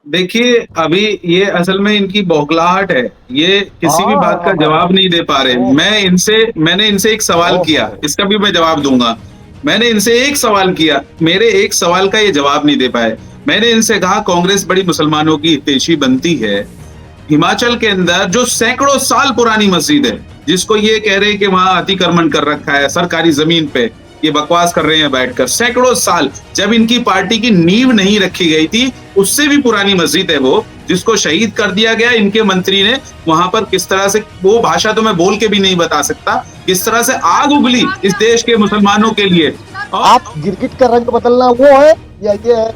देखिए, अभी ये असल में इनकी बौखलाहट है। ये किसी भी हाँ बात का हाँ हाँ। जवाब नहीं दे पा रहे। ओह मैंने इनसे एक सवाल ओहो। किया, इसका भी मैं जवाब दूँगा। मैंने इनसे एक सवाल किया, मेरे एक सवाल का ये जवाब नहीं दे पाए। मैंने इनसे कहा कांग्रेस बड़ी मुसलमानों की हितैषी बनती है। हिमाचल के अंदर जो सैकड़ों साल पुरानी मस्जिद है, जिसको ये कह रहे हैं कि वहां अतिक्रमण कर रखा है सरकारी जमीन पे, ये बकवास कर रहे हैं बैठकर। सैकड़ों साल जब इनकी पार्टी की नींव नहीं रखी गई थी, उससे भी पुरानी मस्जिद है वो, जिसको शहीद कर दिया गया। इनके मंत्री ने वहां पर किस तरह से, वो भाषा तो मैं बोल के भी नहीं बता सकता, किस तरह से आग उगली इस देश के मुसलमानों के लिए। और आप गिरगिट का रंग बदलना वो है या ये है,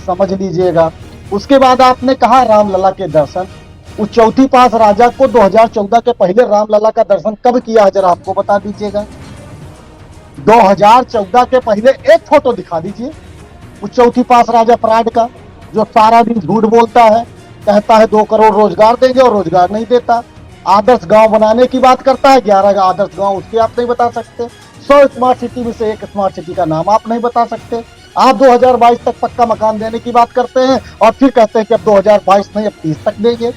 समझ लीजिएगा। उसके बाद आपने कहा रामलला के दर्शन। उस चौथी पास राजा को 2014 के पहले रामलला का दर्शन कब किया, जरा आपको बता दीजिएगा। 2014 के पहले एक फोटो दिखा दीजिए उस चौथी पास राजा पराड का, जो सारा दिन झूठ बोलता है, कहता है 2 करोड़ रोजगार देंगे और रोजगार नहीं देता। आदर्श गांव बनाने की बात करता है, 11 आदर्श गांव उसके आप नहीं बता सकते। 100 स्मार्ट सिटी में से एक स्मार्ट सिटी का नाम आप नहीं बता सकते। आप 2022 तक पक्का मकान देने की बात करते हैं और फिर कहते हैं कि अब 2022 नहीं, अब 30 तक देंगे।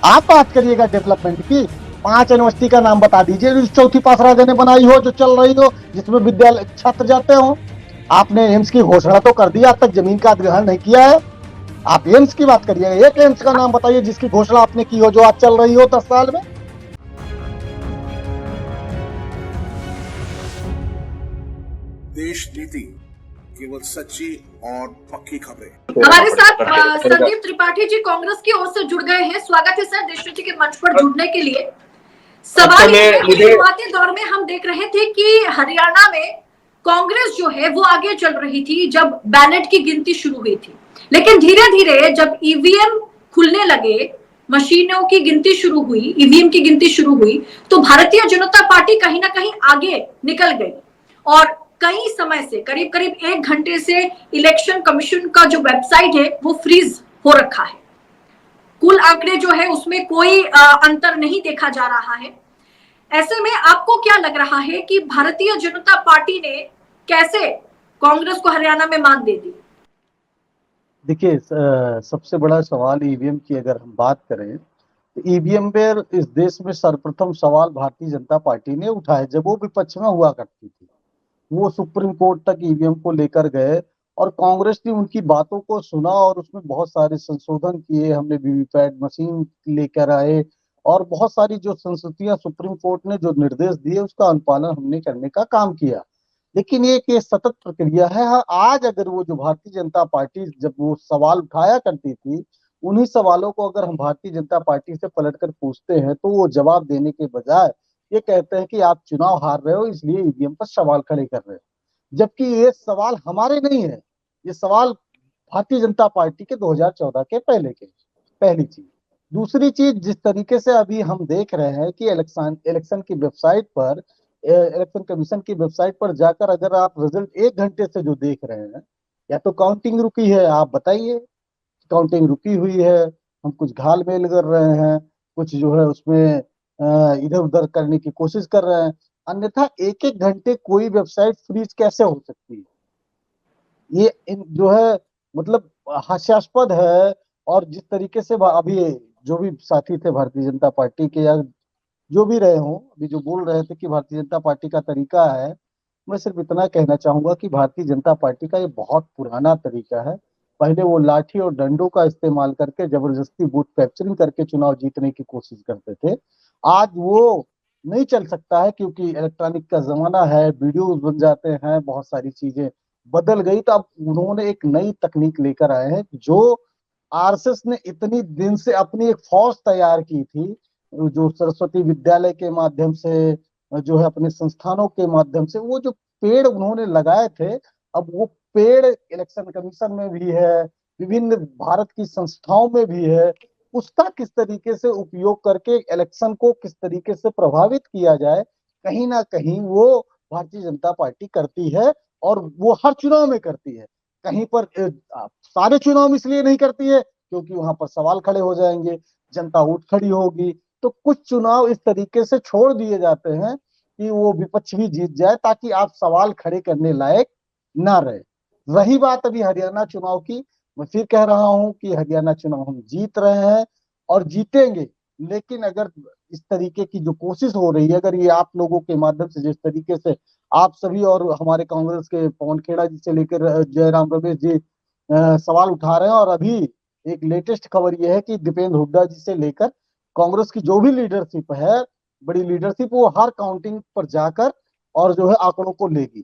आप बात करिएगा डेवलपमेंट की। 5 यूनिवर्सिटी का नाम बता दीजिए जो चौथी पास राजा ने बनाई हो, जो चल रही हो, जिसमें विद्यालय छात्र जाते हो। आपने एम्स की घोषणा तो कर दी, आज तक जमीन का अधिग्रहण नहीं किया है। आप एम्स की बात करिए, एक एम्स का नाम बताइए जिसकी घोषणा आपने की हो, जो आज चल रही हो 10 साल में। देश नीति केवल सच्ची और पक्की खबरें। हमारे साथ संदीप त्रिपाठी जी कांग्रेस की ओर से जुड़ गए हैं। स्वागत है सर देश नीति के मंच पर जुड़ने के लिए। सवाल ये है कि शुरुआती दौर में हम देख रहे थे कि हरियाणा में कांग्रेस जो है वो आगे चल रही थी जब बैलेट की गिनती शुरू हुई थी, लेकिन धीरे धीरे जब ईवीएम खुलने लगे, मशीनों की गिनती शुरू हुई, ईवीएम की गिनती शुरू हुई, तो भारतीय जनता पार्टी कहीं ना कहीं आगे निकल गई। और कई समय से, करीब करीब 1 घंटे से इलेक्शन कमीशन का जो वेबसाइट है वो फ्रीज हो रखा है। कुल आंकड़े जो है उसमें कोई अंतर नहीं देखा जा रहा है। ऐसे में आपको क्या लग रहा है कि भारतीय जनता पार्टी ने कैसे कांग्रेस को हरियाणा में मात दे दी? देखिए, सबसे बड़ा सवाल ईवीएम की अगर हम बात करें तो ईवीएम पर इस देश में सर्वप्रथम सवाल भारतीय जनता पार्टी ने उठाया जब वो विपक्ष में हुआ करती थी। वो सुप्रीम कोर्ट तक ईवीएम को लेकर गए और कांग्रेस ने उनकी बातों को सुना और उसमें बहुत सारे संशोधन किए। हमने वीवीपैट मशीन लेकर आए और बहुत सारी जो संस्तुतियां सुप्रीम कोर्ट ने जो निर्देश दिए उसका अनुपालन हमने करने का काम किया। लेकिन ये सतत प्रक्रिया है। हाँ, आज अगर वो जो भारतीय जनता पार्टी जब वो सवाल उठाया करती थी, उन्हीं सवालों को अगर हम भारतीय जनता पार्टी से पलटकर पूछते हैं तो वो जवाब देने के बजाय ये कहते हैं कि आप चुनाव हार रहे हो इसलिए ईवीएम पर सवाल खड़े कर रहे हो, जबकि ये सवाल हमारे नहीं है। ये सवाल भारतीय जनता पार्टी के 2014 के पहले के। पहली चीज। दूसरी चीज, जिस तरीके से अभी हम देख रहे हैं कि इलेक्शन इलेक्शन की वेबसाइट पर, इलेक्शन कमीशन की वेबसाइट पर जाकर अगर आप रिजल्ट 1 घंटे से जो देख रहे हैं, या तो काउंटिंग रुकी है, आप बताइए काउंटिंग रुकी हुई है, हम कुछ घालमेल कर रहे हैं, कुछ जो है उसमें इधर उधर करने की कोशिश कर रहे हैं। अन्यथा 1 1 घंटे कोई वेबसाइट फ्रीज कैसे हो सकती है? ये जो है मतलब हास्यास्पद है। और जिस तरीके से अभी जो भी साथी थे भारतीय जनता पार्टी के या जो भी रहे हों, अभी जो बोल रहे थे कि भारतीय जनता पार्टी का तरीका है, मैं सिर्फ इतना कहना चाहूंगा कि भारतीय जनता पार्टी का ये बहुत पुराना तरीका है। पहले वो लाठी और डंडों का इस्तेमाल करके जबरदस्ती बूथ कैप्चरिंग करके चुनाव जीतने की कोशिश करते थे। आज वो नहीं चल सकता है क्योंकि इलेक्ट्रॉनिक का जमाना है, वीडियोज बन जाते हैं, बहुत सारी चीजें बदल गई। तो अब उन्होंने एक नई तकनीक लेकर आए हैं जो आरएसएस ने इतनी दिन से अपनी एक फौज तैयार की थी, जो सरस्वती विद्यालय के माध्यम से, जो है अपने संस्थानों के माध्यम से, वो जो पेड़ उन्होंने लगाए थे, अब वो पेड़ इलेक्शन कमीशन में भी है, विभिन्न भारत की संस्थाओं में भी है। उसका किस तरीके से उपयोग करके इलेक्शन को किस तरीके से प्रभावित किया जाए, कहीं ना कहीं वो भारतीय जनता पार्टी करती है और वो हर चुनाव में करती है। कहीं पर सारे चुनाव में इसलिए नहीं करती है क्योंकि वहां पर सवाल खड़े हो जाएंगे, जनता उठ खड़ी होगी। तो कुछ चुनाव इस तरीके से छोड़ दिए जाते हैं कि वो विपक्ष भी जीत जाए ताकि आप सवाल खड़े करने लायक ना रहे। रही बात अभी हरियाणा चुनाव की, मैं फिर कह रहा हूं कि हरियाणा चुनाव हम जीत रहे हैं और जीतेंगे। लेकिन अगर इस तरीके की जो कोशिश हो रही है, अगर ये आप लोगों के माध्यम से जिस तरीके से आप सभी और हमारे कांग्रेस के पवन खेड़ा जी से लेकर जयराम रमेश जी सवाल उठा रहे हैं, और अभी एक लेटेस्ट खबर यह है कि दीपेंद्र हुड्डा जी से लेकर कांग्रेस की जो भी लीडरशिप है, बड़ी लीडरशिप, वो हर काउंटिंग पर जाकर और जो है आंकड़ों को लेगी,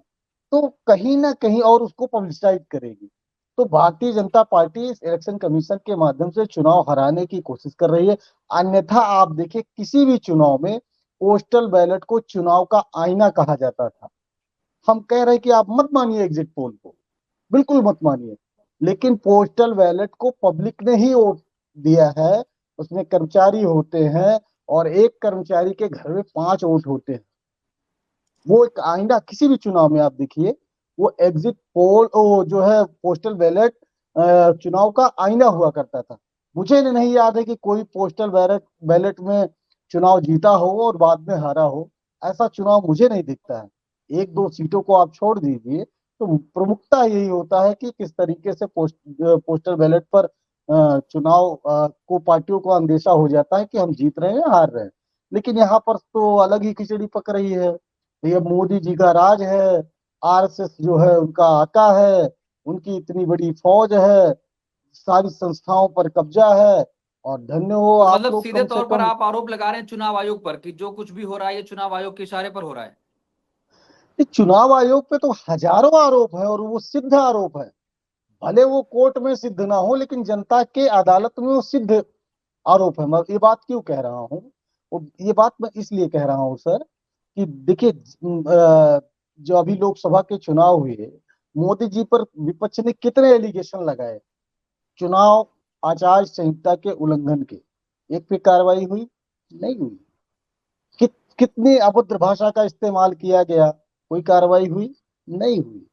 तो कहीं ना कहीं और उसको पब्लिसाइज करेगी। तो भारतीय जनता पार्टी इस इलेक्शन कमीशन के माध्यम से चुनाव हराने की कोशिश कर रही है। अन्यथा आप देखिए, किसी भी चुनाव में पोस्टल बैलेट को चुनाव का आईना कहा जाता था। हम कह रहे हैं कि आप मत मानिए एग्जिट पोल को, बिल्कुल मत मानिए, लेकिन पोस्टल बैलेट को पब्लिक ने ही वोट दिया है। उसमें कर्मचारी होते हैं और एक कर्मचारी के घर में 5 वोट होते हैं। वो एक आईना, किसी भी चुनाव में आप देखिए, वो एग्जिट पोल, वो जो है पोस्टल बैलेट चुनाव का आईना हुआ करता था। मुझे नहीं याद है कि कोई पोस्टल बैलेट में चुनाव जीता हो और बाद में हारा हो। ऐसा चुनाव मुझे नहीं दिखता है। 1-2 सीटों को आप छोड़ दीजिए, तो प्रमुखता यही होता है कि किस तरीके से पोस्टल बैलेट पर चुनाव को पार्टियों को अंदेशा हो जाता है कि हम जीत रहे हैं, हार रहे हैं। लेकिन यहाँ पर तो अलग ही खिचड़ी पक रही है। ये मोदी जी का राज है, आरएसएस जो है उनका आका है, उनकी इतनी बड़ी फौज है, सारी संस्थाओं पर कब्जा है, और धन्य हो तो आप मतलब लोग सीधे कम से तौर पर कम। आप आरोप लगा रहे हैं चुनाव आयोग पर कि जो कुछ भी हो रहा है ये चुनाव आयोग के इशारे पर हो रहा है। ये चुनाव आयोग पे तो हजारों आरोप है और वो सिद्ध आरोप है। भले वो कोर्ट में सिद्ध ना हो, लेकिन जनता के अदालत में वो सिद्ध आरोप है। मैं ये बात क्यों कह रहा हूँ, ये बात मैं इसलिए कह रहा हूँ सर, कि देखिए जो अभी लोकसभा के चुनाव हुए, मोदी जी पर विपक्ष ने कितने एलिगेशन लगाए चुनाव आचार संहिता के उल्लंघन के। एक पे कार्रवाई हुई नहीं हुई। कितनी अभद्र भाषा का इस्तेमाल किया गया, कोई कार्रवाई हुई नहीं हुई।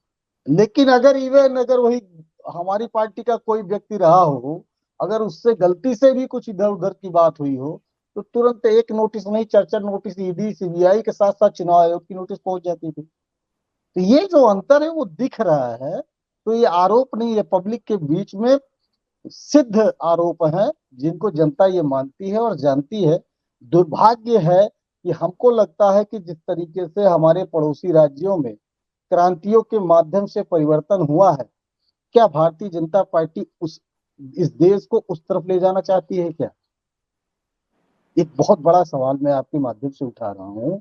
लेकिन अगर वही हमारी पार्टी का कोई व्यक्ति रहा हो, अगर उससे गलती से भी कुछ इधर उधर की बात हुई हो, तो तुरंत एक नोटिस नहीं, 4 नोटिस ईडी सीबीआई के साथ साथ चुनाव आयोग की नोटिस पहुंच जाती थी। तो ये जो अंतर है वो दिख रहा है। तो ये आरोप नहीं है, पब्लिक के बीच में सिद्ध आरोप है, जिनको जनता ये मानती है और जानती है। दुर्भाग्य है कि हमको लगता है कि जिस तरीके से हमारे पड़ोसी राज्यों में क्रांतियों के माध्यम से परिवर्तन हुआ है, क्या भारतीय जनता पार्टी इस देश को उस तरफ ले जाना चाहती है क्या? एक बहुत बड़ा सवाल मैं आपके माध्यम से उठा रहा हूं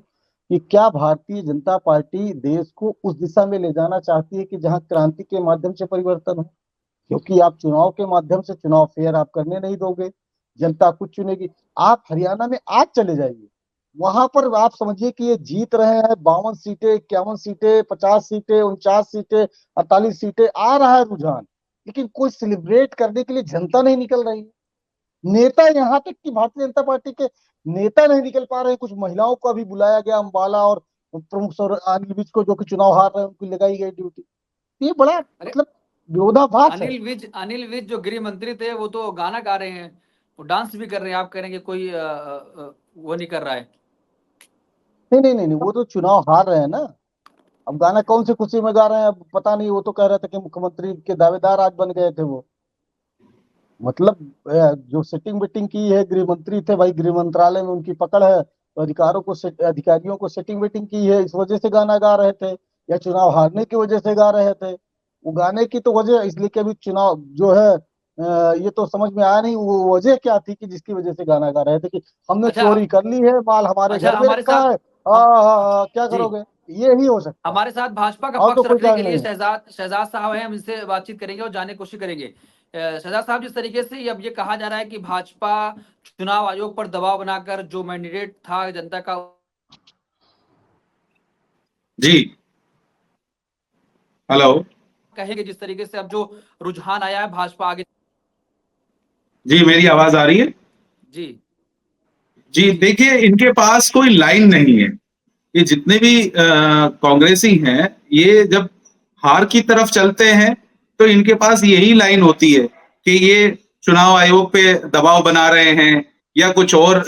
कि क्या भारतीय जनता पार्टी देश को उस दिशा में ले जाना चाहती है कि जहां क्रांति के माध्यम से परिवर्तन हो? क्योंकि आप चुनाव के माध्यम से चुनाव फेयर आप करने नहीं दोगे, जनता कुछ चुनेगी। आप हरियाणा में आज चले जाइए, वहां पर आप समझिए कि ये जीत रहे हैं 52 सीटें, 51 सीटें, 50 सीटें, 49 सीटें, 48 सीटें, आ रहा है रुझान, लेकिन कोई सेलिब्रेट करने के लिए जनता नहीं निकल रही है। नेता, यहाँ तक कि भारतीय जनता पार्टी के नेता नहीं निकल पा रहे हैं। कुछ महिलाओं को अभी बुलाया गया, अंबाला और प्रमुख सर अनिल विज को, जो कि चुनाव हार रहे हैं, उनको लगाई गई ड्यूटी। ये बड़ा मतलब विरोधाभास है। अनिल विज जो गृह मंत्री थे वो तो गाना गा रहे हैं, वो डांस भी कर रहे हैं। आप कह रहे हैं कि कोई वो नहीं कर रहा है। नहीं, वो तो चुनाव हार रहे हैं ना। अब गाना कौन सी खुशी में गा रहे हैं, अब पता नहीं। वो तो कह रहे थे कि मुख्यमंत्री के दावेदार आज बन गए थे वो। मतलब जो सेटिंग वेटिंग की है, गृह मंत्री थे भाई, गृह मंत्रालय में उनकी पकड़ है, तो अधिकारियों को सेटिंग वेटिंग की है, इस वजह से गाना गा रहे थे, या चुनाव हारने की वजह से गा रहे थे? वो गाने की तो वजह इसलिए कि अभी चुनाव जो है ये तो समझ में आया नहीं वो वजह क्या थी कि जिसकी वजह से गाना गा रहे थे कि हमने चोरी कर ली है, माल हमारे घर में रखा है, क्या करोगे? ये ही हो सकता है। हमारे साथ भाजपा का और तो पक्ष कोई रखने के कारण लिए नहीं। शहजाद साहब हैं, हम इनसे बातचीत करेंगे और जानने की कोशिश करेंगे। शहजाद साहब, जिस तरीके से अब ये कहा जा रहा है कि भाजपा चुनाव आयोग पर दबाव बनाकर जो मैंडेट था जनता का, जी हेलो, कहेंगे जिस तरीके से अब जो रुझान आया है भाजपा आगे। जी मेरी आवाज आ रही है? जी जी देखिए, इनके पास कोई लाइन नहीं है। ये जितने भी कांग्रेसी हैं, ये जब हार की तरफ चलते हैं तो इनके पास यही लाइन होती है कि ये चुनाव आयोग पे दबाव बना रहे हैं या कुछ और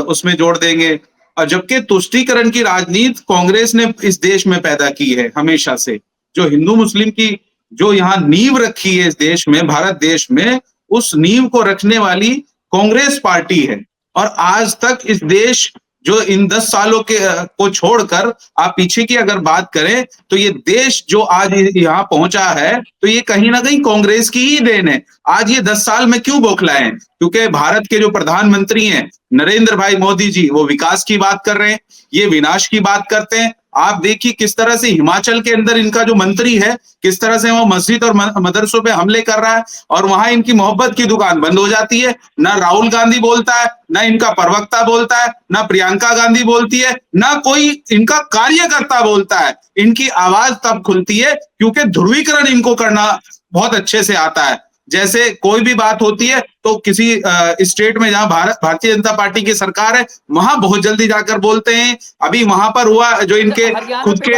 उसमें जोड़ देंगे। और जबकि तुष्टीकरण की राजनीति कांग्रेस ने इस देश में पैदा की है हमेशा से। जो हिंदू मुस्लिम की जो यहाँ नींव रखी है इस देश में, भारत देश में, उस नींव को रखने वाली कांग्रेस पार्टी है। और आज तक इस देश जो इन 10 सालों के को छोड़कर आप पीछे की अगर बात करें तो ये देश जो आज यहाँ पहुंचा है तो ये कहीं ना कहीं कांग्रेस की ही देन है। आज ये 10 साल में क्यों बौखलाए हैं? क्योंकि भारत के जो प्रधानमंत्री हैं नरेंद्र भाई मोदी जी, वो विकास की बात कर रहे हैं, ये विनाश की बात करते हैं। आप देखिए किस तरह से हिमाचल के अंदर इनका जो मंत्री है, किस तरह से वो मस्जिद और मदरसों पे हमले कर रहा है और वहां इनकी मोहब्बत की दुकान बंद हो जाती है। ना राहुल गांधी बोलता है, ना इनका प्रवक्ता बोलता है, ना प्रियंका गांधी बोलती है, ना कोई इनका कार्यकर्ता बोलता है। इनकी आवाज तब खुलती है क्योंकि ध्रुवीकरण इनको करना बहुत अच्छे से आता है। जैसे कोई भी बात होती है तो किसी स्टेट में जहां भारतीय जनता पार्टी की सरकार है वहां बहुत जल्दी जाकर बोलते हैं। अभी वहां पर हुआ जो इनके खुद के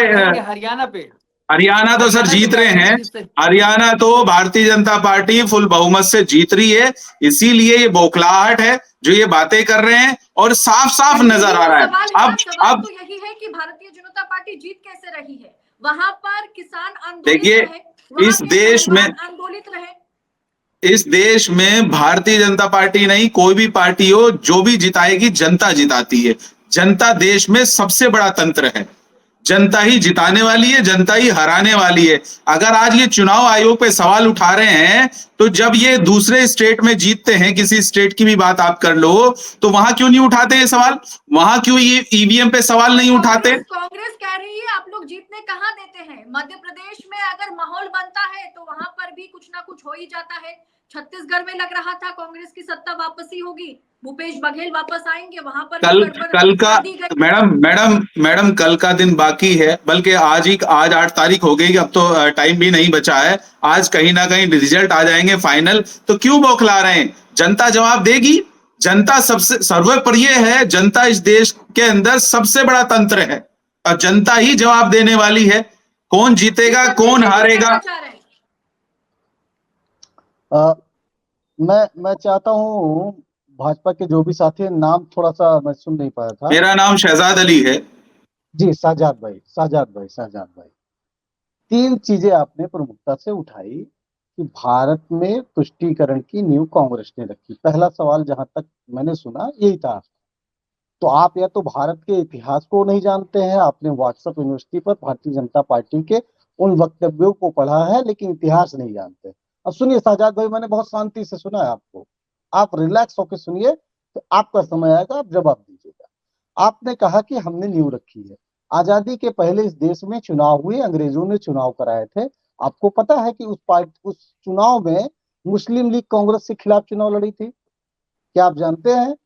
हरियाणा तो सर जीत रहे हैं, हरियाणा तो भारतीय जनता पार्टी फुल बहुमत से जीत रही है, इसीलिए ये बौखलाहट है जो ये बातें कर रहे हैं और साफ साफ नजर आ रहा है। अब तो यही है कि भारतीय जनता पार्टी जीत कैसे रही है? वहां पर किसान आंदोलित देखिए इस देश में आंदोलित रहे, इस देश में भारतीय जनता पार्टी नहीं, कोई भी पार्टी हो, जो भी जिताएगी जनता जिताती है। जनता देश में सबसे बड़ा तंत्र है, जनता ही जिताने वाली है, जनता ही हराने वाली है। अगर आज ये चुनाव आयोग पे सवाल उठा रहे हैं तो जब ये दूसरे स्टेट में जीतते हैं, किसी स्टेट की भी बात आप कर लो, तो वहां क्यों नहीं उठाते ये सवाल? वहां क्यों ये ईवीएम पे सवाल नहीं उठाते? कांग्रेस कह रही है आप लोग जीतने कहाँ देते हैं। मध्य प्रदेश में अगर माहौल बनता है तो वहां पर भी कुछ ना कुछ हो ही जाता है। छत्तीसगढ़ में लग रहा था कांग्रेस की सत्ता वापसी होगी, भूपेश बघेल वापस आएंगे, वहां पर कल का मैडम कल का दिन बाकी है, बल्कि आज 8 तारीख हो गई, अब तो टाइम भी नहीं बचा है। आज कहीं ना कहीं रिजल्ट आ जाएंगे फाइनल, तो क्यों बौखला रहे हैं? जनता जवाब देगी। जनता सबसे सर्वोपरि है, जनता इस देश के अंदर सबसे बड़ा तंत्र है और जनता ही जवाब देने वाली है। कौन जीतेगा कौन हारेगा? मैं चाहता हूँ भाजपा के जो भी साथी हैं, नाम थोड़ा सा मैं सुन नहीं पाया था। मेरा नाम शहजाद अली है जी। शाहजाद भाई 3 चीजें आपने प्रमुखता से उठाई कि भारत में तुष्टीकरण की नींव कांग्रेस ने रखी। पहला सवाल जहां तक मैंने सुना यही था। तो आप या तो भारत के इतिहास को नहीं जानते हैं, आपने व्हाट्सएप यूनिवर्सिटी पर भारतीय जनता पार्टी के उन वक्तव्यों को पढ़ा है लेकिन इतिहास नहीं जानते। अब सुनिए शाहजाद भाई, मैंने बहुत शांति से सुना है आपको, आप रिलैक्स होकर सुनिए, तो आपका समय आएगा, आप जवाब दीजिएगा। आपने कहा कि हमने नींव रखी है। आजादी के पहले इस देश में चुनाव हुए, अंग्रेजों ने चुनाव कराए थे। आपको पता है कि उस चुनाव में मुस्लिम लीग कांग्रेस के खिलाफ चुनाव लड़ी थी? क्या आप जानते हैं?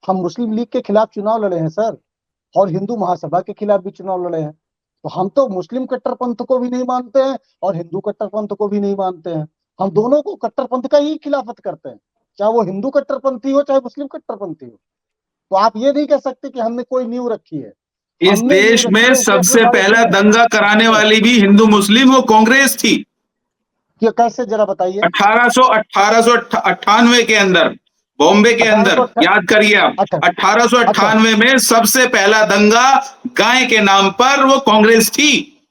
हम मुस्लिम लीग के खिलाफ चुनाव लड़े हैं सर, और हिंदू महासभा के खिलाफ भी चुनाव लड़े हैं। तो हम तो मुस्लिम कट्टरपंथ को भी नहीं मानते हैं और हिंदू कट्टरपंथ को भी नहीं मानते हैं। हम दोनों को कट्टरपंथ का ही खिलाफत करते हैं, चाहे वो हिंदू कट्टरपंथी हो चाहे मुस्लिम कट्टरपंथी हो। तो आप ये नहीं कह सकते कि हमने कोई नींव रखी है। इस देश में सबसे पहला दंगा कराने वाली भी हिंदू मुस्लिम वो कांग्रेस थी। क्या, कैसे, जरा बताइए। 1898 के अंदर बॉम्बे के अंदर, याद करिए आप, 1898 में सबसे पहला दंगा गाय के नाम पर वो कांग्रेस थी।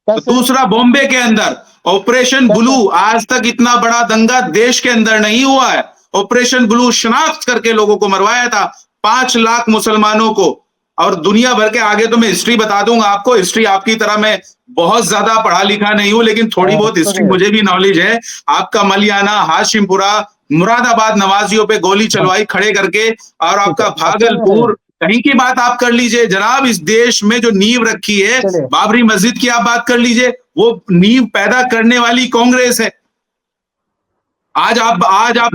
तो दूसरा बॉम्बे के अंदर ऑपरेशन ब्लू, आज तक इतना बड़ा दंगा देश के अंदर नहीं हुआ है। ऑपरेशन ब्लू शनाख्त करके लोगों को मरवाया था, 5 लाख मुसलमानों को। और दुनिया भर के आगे तो मैं हिस्ट्री बता दूंगा आपको। हिस्ट्री आपकी तरह मैं बहुत ज्यादा पढ़ा लिखा नहीं हूं, लेकिन थोड़ी बहुत हिस्ट्री मुझे भी नॉलेज है। आपका मलियाना, हाशिमपुरा, मुरादाबाद नवाजियों पे गोली चलवाई खड़े करके, और आपका भागलपुर, कहीं की बात आप कर लीजिए जनाब। इस देश में जो नींव रखी है, बाबरी मस्जिद की आप बात कर लीजिए, वो नींव पैदा करने वाली कांग्रेस है। आज आप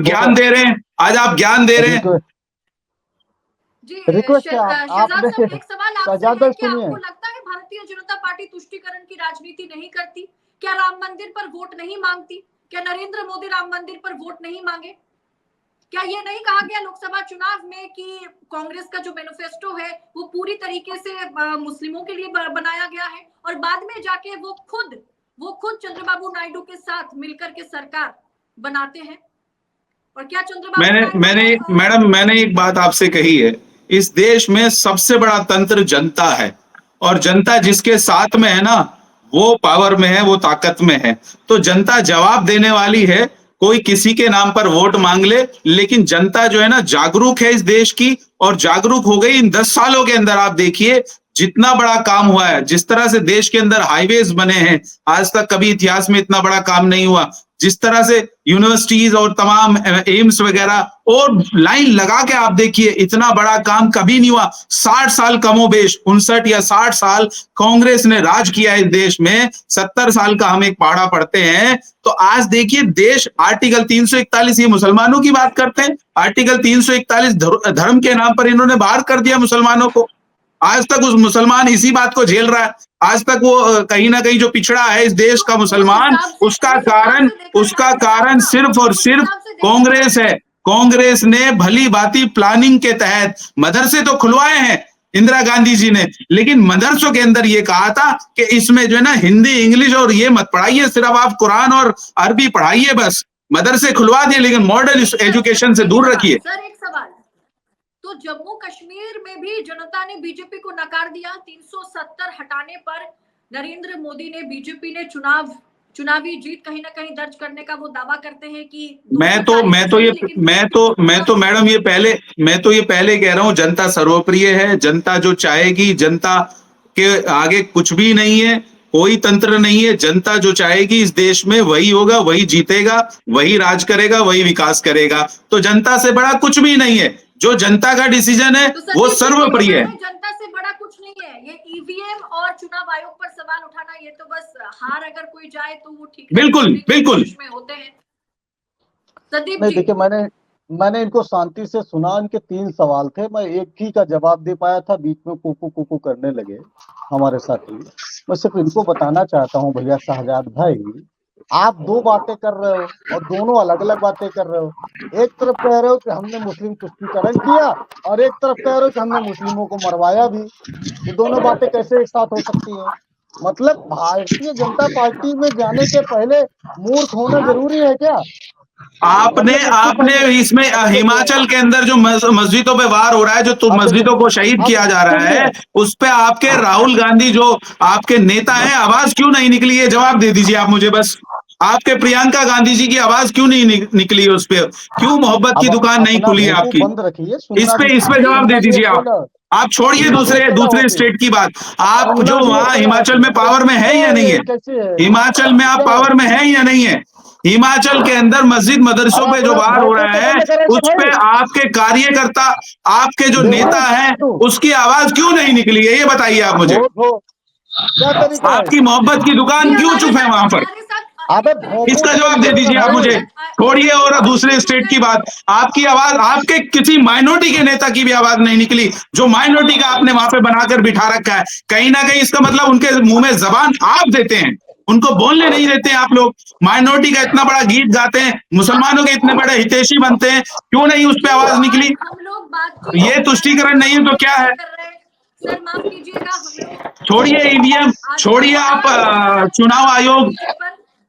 ज्ञान दे रहे हैं, आज आप ज्ञान दे रहे हैं। जी, रिक्वेस्ट है आपने एक सवाल आपसे है, क्या सुनिए। आपको लगता है भारतीय जनता पार्टी तुष्टीकरण की राजनीति नहीं करती? क्या राम मंदिर पर वोट नहीं मांगती? क्या नरेंद्र मोदी राम मंदिर पर वोट नहीं मांगे? क्या ये नहीं कहा गया लोकसभा चुनाव में कि कांग्रेस का जो मैनिफेस्टो है वो पूरी तरीके से मुस्लिमों के लिए बनाया गया है, और बाद में जाके वो खुद चंद्रबाबू नायडू के साथ मिलकर के सरकार बनाते हैं? और क्या चंद्रबाबू मैंने एक बात आपसे कही है, इस देश में सबसे बड़ा तंत्र जनता है, और जनता जिसके साथ में है ना, वो पावर में है, वो ताकत में है। तो जनता जवाब देने वाली है। कोई किसी के नाम पर वोट मांग ले, लेकिन जनता जो है ना जागरूक है इस देश की, और जागरूक हो गई। इन 10 सालों के अंदर आप देखिए जितना बड़ा काम हुआ है, जिस तरह से देश के अंदर हाईवेज बने हैं, आज तक कभी इतिहास में इतना बड़ा काम नहीं हुआ। जिस तरह से यूनिवर्सिटीज और तमाम एम्स वगैरह और लाइन लगा के आप देखिए, इतना बड़ा काम कभी नहीं हुआ। 60 साल कमोबेश, 59 या 60 साल कांग्रेस ने राज किया इस देश में। 70 साल का हम एक पहाड़ा पढ़ते हैं। तो आज देखिए देश आर्टिकल 341, ये मुसलमानों की बात करते हैं, आर्टिकल 341 धर्म के नाम पर इन्होंने बाहर कर दिया मुसलमानों को। आज तक उस मुसलमान इसी बात को झेल रहा है। आज तक वो कहीं ना कहीं जो पिछड़ा है इस देश का मुसलमान, उसका कारण सिर्फ और सिर्फ कांग्रेस है। कांग्रेस ने भली भांति प्लानिंग के तहत मदरसे तो खुलवाए हैं इंदिरा गांधी जी ने, लेकिन मदरसों के अंदर ये कहा था कि इसमें जो है ना हिंदी इंग्लिश और ये मत पढ़ाइए, सिर्फ आप कुरान और अरबी पढ़ाइए। बस मदरसे खुलवा दिए, लेकिन मॉडर्न एजुकेशन से दूर रखिए। सर एक सवाल, तो जम्मू कश्मीर में भी जनता ने बीजेपी को नकार दिया। 370 हटाने पर नरेंद्र मोदी ने, बीजेपी ने चुनावी जीत कहीं ना कहीं दर्ज करने का वो दावा करते हैं कि मैं तो मैडम ये पहले कह रहा हूं, जनता सर्वप्रिय है। जनता जो चाहेगी, जनता के आगे कुछ भी नहीं है, कोई तंत्र नहीं है। जनता जो चाहेगी इस देश में वही होगा, वही जीतेगा, वही राज करेगा, वही विकास करेगा। तो जनता से बड़ा कुछ भी नहीं है। जो जनता का डिसीजन है वो सर्वप्रिय है। जनता से बड़ा कुछ नहीं है। ये ईवीएम और चुनाव आयोग पर सवाल उठाना, ये तो बस हार अगर कोई जाए तो वो ठीक बिल्कुल में होते हैं। संदीप नहीं जी, देखिए, मैंने इनको शांति से सुना। इनके 3 सवाल थे, मैं एक ही का जवाब दे पाया था, बीच में कुकू कुकू करने लगे हमारे साथी। मैं सिर्फ इनको बताना चाहता हूँ, भैया शहजाद भाई, आप 2 बातें कर रहे हो और दोनों अलग अलग बातें कर रहे हो। एक तरफ कह रहे हो कि हमने मुस्लिम तुष्टीकरण किया, और एक तरफ कह रहे हो कि हमने मुस्लिमों को मरवाया भी। ये दोनों बातें कैसे एक साथ हो सकती हैं? मतलब भारतीय जनता पार्टी में जाने के पहले मूर्ख होना जरूरी है क्या? आपने इसमें हिमाचल के अंदर जो मस्जिदों पे वार हो रहा है, जो मस्जिदों को शहीद किया जा रहा है, उस पे आपके राहुल गांधी जो आपके नेता हैं, आवाज क्यों नहीं निकली? है जवाब दे दीजिए आप मुझे बस। आपके प्रियंका गांधी जी की आवाज क्यों नहीं निकली है उस पे? क्यों मोहब्बत की दुकान नहीं खुली है आपकी? बंद रखिए, इस पे जवाब दे दीजिए आप छोड़िए दूसरे स्टेट की बात। आप जो वहां हिमाचल में पावर में है या नहीं है? हिमाचल में आप पावर में है या नहीं है? हिमाचल के अंदर मस्जिद मदरसों पे जो वार हो रहा है, उस पे आपके कार्यकर्ता, आपके जो नेता हैं, उसकी आवाज क्यों नहीं निकली है? ये बताइए आप मुझे। आपकी मोहब्बत की दुकान क्यों चुप है वहां पर? इसका जवाब दे दीजिए आप मुझे। छोड़िए और दूसरे स्टेट की बात। आपकी आवाज, आपके किसी माइनॉरिटी के नेता की भी आवाज नहीं निकली, जो माइनॉरिटी का आपने वहां पे बनाकर बिठा रखा है। कहीं ना कहीं इसका मतलब उनके मुंह में जबान आप देते हैं, उनको बोलने नहीं देते हैं आप लोग। माइनॉरिटी का इतना बड़ा गीत गाते हैं, मुसलमानों के इतने बड़े हितैषी बनते हैं, क्यों नहीं उस पर आवाज निकली? ये तुष्टीकरण नहीं है तो क्या है? सर माफ कीजिएगा, छोड़िए ईवीएम, छोड़िए आप चुनाव आयोग।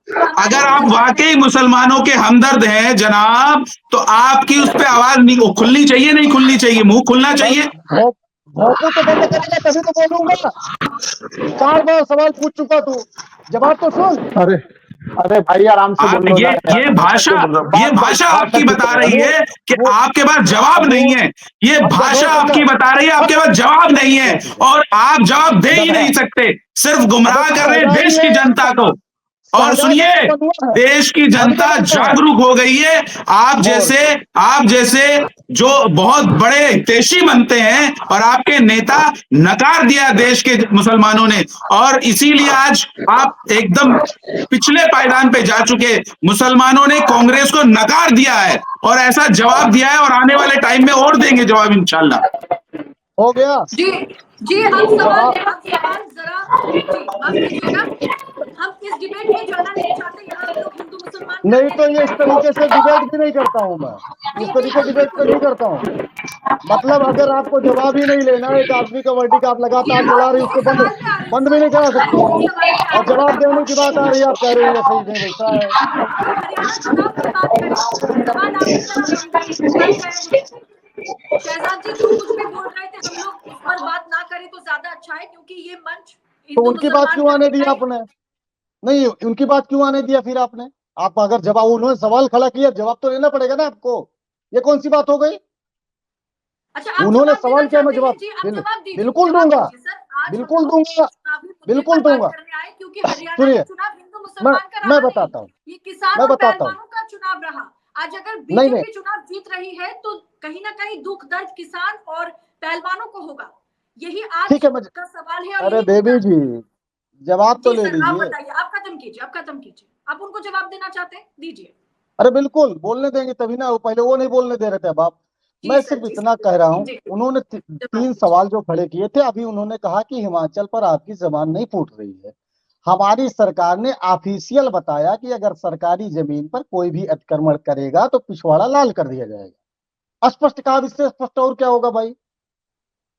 अगर आप वाकई मुसलमानों के हमदर्द हैं जनाब, तो आपकी उस पे आवाज नहीं खुलनी चाहिए, नहीं खुलनी चाहिए, मुंह खुलना चाहिए। भोंपू तो बंद करेगा तभी तो बोलूंगा। 4 बार सवाल पूछ चुका तू, जवाब तो सुन। अरे भाई आराम से बोलो। ये भाषा आपकी बता रही है कि आपके पास जवाब नहीं है। ये भाषा आपकी बता रही है आपके पास जवाब नहीं है, और आप जवाब दे ही नहीं सकते, सिर्फ गुमराह कर रहे हैं देश की जनता को। और सुनिए, देश की जनता जागरूक हो गई है। आप जैसे जो बहुत बड़े हितैषी बनते हैं, और आपके नेता नकार दिया देश के मुसलमानों ने, और इसीलिए आज आप एकदम पिछले पायदान पे जा चुके। मुसलमानों ने कांग्रेस को नकार दिया है और ऐसा जवाब दिया है, और आने वाले टाइम में और देंगे जवाब इंशाल्लाह। हो गया जी हम सवाल जरा माफ कीजिएगा, हम इस डिबेट में जाना नहीं चाहते। यहाँ हम लोग हिंदू मुसलमान नहीं, तो ये इस तरीके से डिबेट भी नहीं करता हूँ मैं, इस तरीके डिबेट तो नहीं करता हूँ। मतलब अगर आपको जवाब ही नहीं लेना, एक आदमी का वर्डिक आप लगातार लड़ा रही, उसको बंद भी नहीं करा सकते हैं, और जवाब देने की बात आ रही है, आप कह रहे हैं सही नहीं वैसा है। शहजाद जी कुछ भी बोल रहे थे, हम लोग इस पर बात ना करें तो ज्यादा अच्छा है, क्योंकि ये मंच तो उनकी बात क्यों आने दी आपने? नहीं, उनकी बात क्यों आने दिया फिर आपने? आप अगर जवाब, उन्होंने सवाल खड़ा किया, जवाब तो लेना पड़ेगा ना आपको। ये कौन सी बात हो गई? अच्छा, आप उन्होंने जवाब सवाल देना किया, मैं चाहते हैं जवाब जी, आप जवाब दीजिए, बिल्कुल जवाब दूंगा, दीजिए सर। आज हम बिल्कुल लोग दूंगा, चुनावी मुद्दे बिल्कुल पर बात दूंगा। करने आए, क्योंकि हरियाणा सुनिए, में चुनाव हिंदू मुसलमान का मैं रहा नहीं, बताता हूँ, ये किसान मैं और बताता हूँ। पहलवानों का चुनाव रहा। आज अगर नहीं नहीं, बीजेपी चुनाव जीत रही है तो कहीं ना कहीं दुख दर्द किसान और पहलवानों को होगा। यही ठीक आज है, मैं, का सवाल है और अरे यही मुद्दा देवी है। जी, जवाब तो जी ले सर, आप लीजिए। बताइए, आप खत्म कीजिए, आप खत्म कीजिए। आप उनको जवाब देना चाहते हैं, दीजिए। अरे बिल्कुल बोलने देंगे तभी ना, वो पहले वो नहीं बोलने दे रहे थे। अब आप, जी मैं सर, सिर्फ जी इतना सर, कह रहा हूँ, जी उन्होंने जवाब 3 दीजिए। सवाल जो खड़े किए थे, अभी उन्होंने कहा कि हिमाचल पर आपकी जबान नहीं फूट रही है। हमारी सरकार ने ऑफिशियल बताया कि अगर सरकारी जमीन पर कोई भी अतिक्रमण करेगा तो पिछवाड़ा लाल कर दिया जाएगा। स्पष्ट कहा, इससे स्पष्ट और क्या होगा भाई?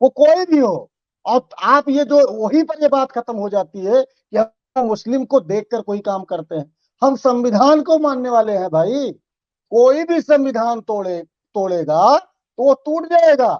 वो कोई भी हो। और आप ये जो, वहीं पर ये बात खत्म हो जाती है कि हम मुस्लिम को देखकर कोई काम करते हैं। हम संविधान को मानने वाले हैं भाई। कोई भी संविधान तोड़ेगा तो वो टूट जाएगा।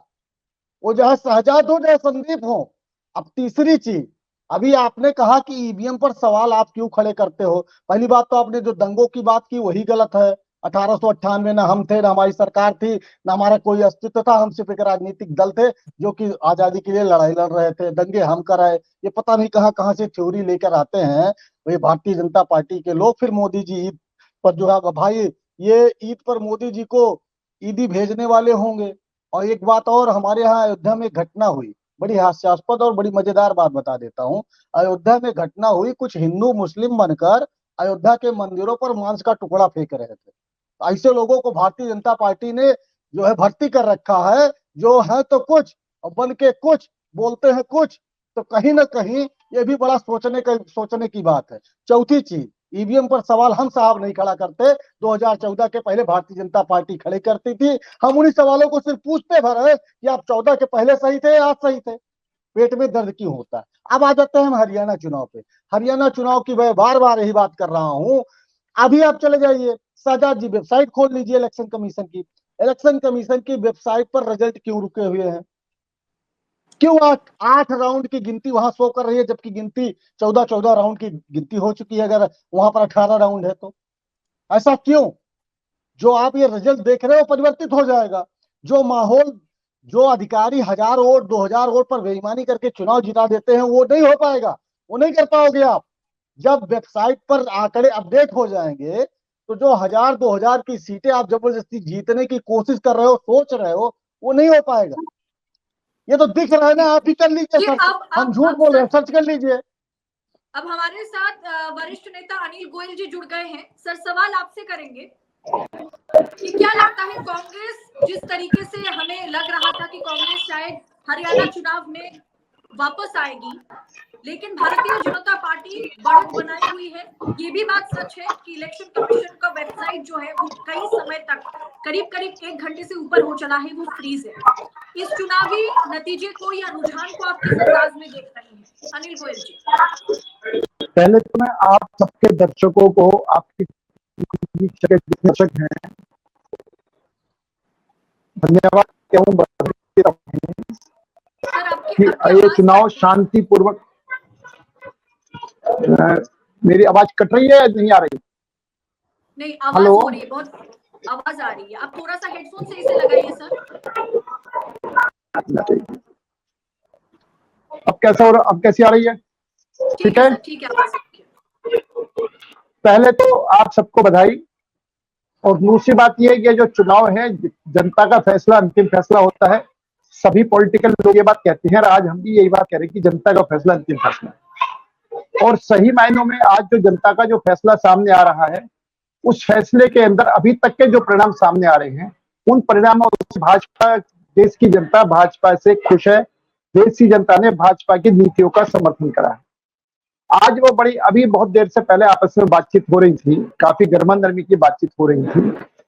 वो चाहे शहजाद हो चाहे संदीप हो। अब तीसरी चीज, अभी आपने कहा कि ईवीएम पर सवाल आप क्यों खड़े करते हो। पहली बात तो आपने जो दंगों की बात की वही गलत है। 1898 ना हम थे, ना हमारी सरकार थी, ना हमारा कोई अस्तित्व था। हम सिर्फ एक राजनीतिक दल थे जो कि आजादी के लिए लड़ाई लड़ रहे थे। दंगे हम कराए, ये पता नहीं कहां कहां से थ्योरी लेकर आते हैं वही भारतीय जनता पार्टी के लोग। फिर मोदी जी ईद पर जो है भाई, ये ईद पर मोदी जी को ईदी भेजने वाले होंगे। और एक बात और, हमारे यहाँ अयोध्या में एक घटना हुई, बड़ी हास्यास्पद और बड़ी मजेदार बात बता देता हूँ। अयोध्या में घटना हुई, कुछ हिंदू मुस्लिम बनकर अयोध्या के मंदिरों पर मांस का टुकड़ा फेंक रहे थे। ऐसे लोगों को भारतीय जनता पार्टी ने जो है भर्ती कर रखा है, जो है तो कुछ और बन के कुछ, बोलते हैं कुछ। तो कहीं ना कहीं ये भी बड़ा सोचने की बात है। चौथी चीज, ईवीएम पर सवाल हम साहब नहीं खड़ा करते, 2014 के पहले भारतीय जनता पार्टी खड़ी करती थी। हम उन्हीं सवालों को सिर्फ पूछते भर है कि आप 14 के पहले सही थे, आज सही थे, पेट में दर्द क्यों होता है। अब आ जाते हैं हम हरियाणा चुनाव पे। हरियाणा चुनाव की मैं बार बार यही बात कर रहा हूं। अभी आप चले जाइए, शहजाद जी वेबसाइट खोल लीजिए इलेक्शन कमीशन की। इलेक्शन कमीशन की वेबसाइट पर रिजल्ट क्यों रुके हुए हैं? क्यों 8 राउंड की गिनती वहां शो कर रही है, जबकि गिनती 14 राउंड की गिनती हो चुकी है, अगर वहां पर 18 राउंड है तो? ऐसा क्यों? जो आप ये रिजल्ट देख रहे हो परिवर्तित हो जाएगा। जो माहौल, जो अधिकारी 1000 वोट 2000 वोट पर बेईमानी करके चुनाव जिता देते हैं, वो नहीं हो पाएगा, वो नहीं कर पाओगे आप। जब वेबसाइट पर आंकड़े अपडेट हो जाएंगे तो जो 1000 2000 की सीटें आप जबरदस्ती जीतने की कोशिश कर रहे हो, सोच रहे हो, वो नहीं हो पाएगा। ये तो दिख रहा है ना, आप ही कर लीजिए जी, सर्च। हम अब झूठ बोल रहे हैं, सर, सर्च कर लीजिए। अब हमारे साथ वरिष्ठ नेता अनिल गोयल जी जुड़ गए हैं। सर, सवाल आपसे करेंगे कि क्या लगता है, कांग्रेस जिस तरीके से हमें लग रहा था कि कांग्रेस शायद हरियाणा चुनाव में वापस आएगी, लेकिन भारतीय जनता पार्टी बढ़त बनाए हुई है। ये भी बात सच है कि इलेक्शन कमीशन का वेबसाइट जो है वो कई समय तक, करीब करीब 1 घंटे से ऊपर हो चला है, वो फ्रीज है। इस चुनावी नतीजे को या रुझान को आप किस अंदाज में देख रहे हैं, अनिल गोयल जी? पहले तो मैं आप सबके दर्शकों को, आपके दर्शक हैं, धन्यवाद सर, कि ये चुनाव शांतिपूर्वक। मेरी आवाज कट रही है या नहीं आ रही? नहीं, आवाज हो रही है, बहुत आवाज आ रही है। आप थोड़ा सा हेडफोन सही से लगाइए सर। अब कैसा हो रहा, अब कैसी आ रही है? ठीक है सर, ठीक है, आवाज ठीक है। पहले तो आप सबको बधाई। और दूसरी बात यह है कि जो चुनाव है, जनता का फैसला अंतिम फैसला होता है। सभी पॉलिटिकल लोग ये बात कहते हैं और आज हम भी यही बात कह रहे हैं कि जनता का फैसला अंतिम फैसला है। और सही मायनों में आज जो जनता का जो फैसला सामने आ रहा है, उस फैसले के अंदर अभी तक के जो परिणाम सामने आ रहे हैं, उन परिणामों से भाजपा, देश की जनता भाजपा से खुश है। देश की जनता ने भाजपा की नीतियों का समर्थन करा है। आज वो बड़ी, अभी बहुत देर से पहले आपस में बातचीत हो रही थी, काफी गर्मा गर्मी की बातचीत हो रही थी।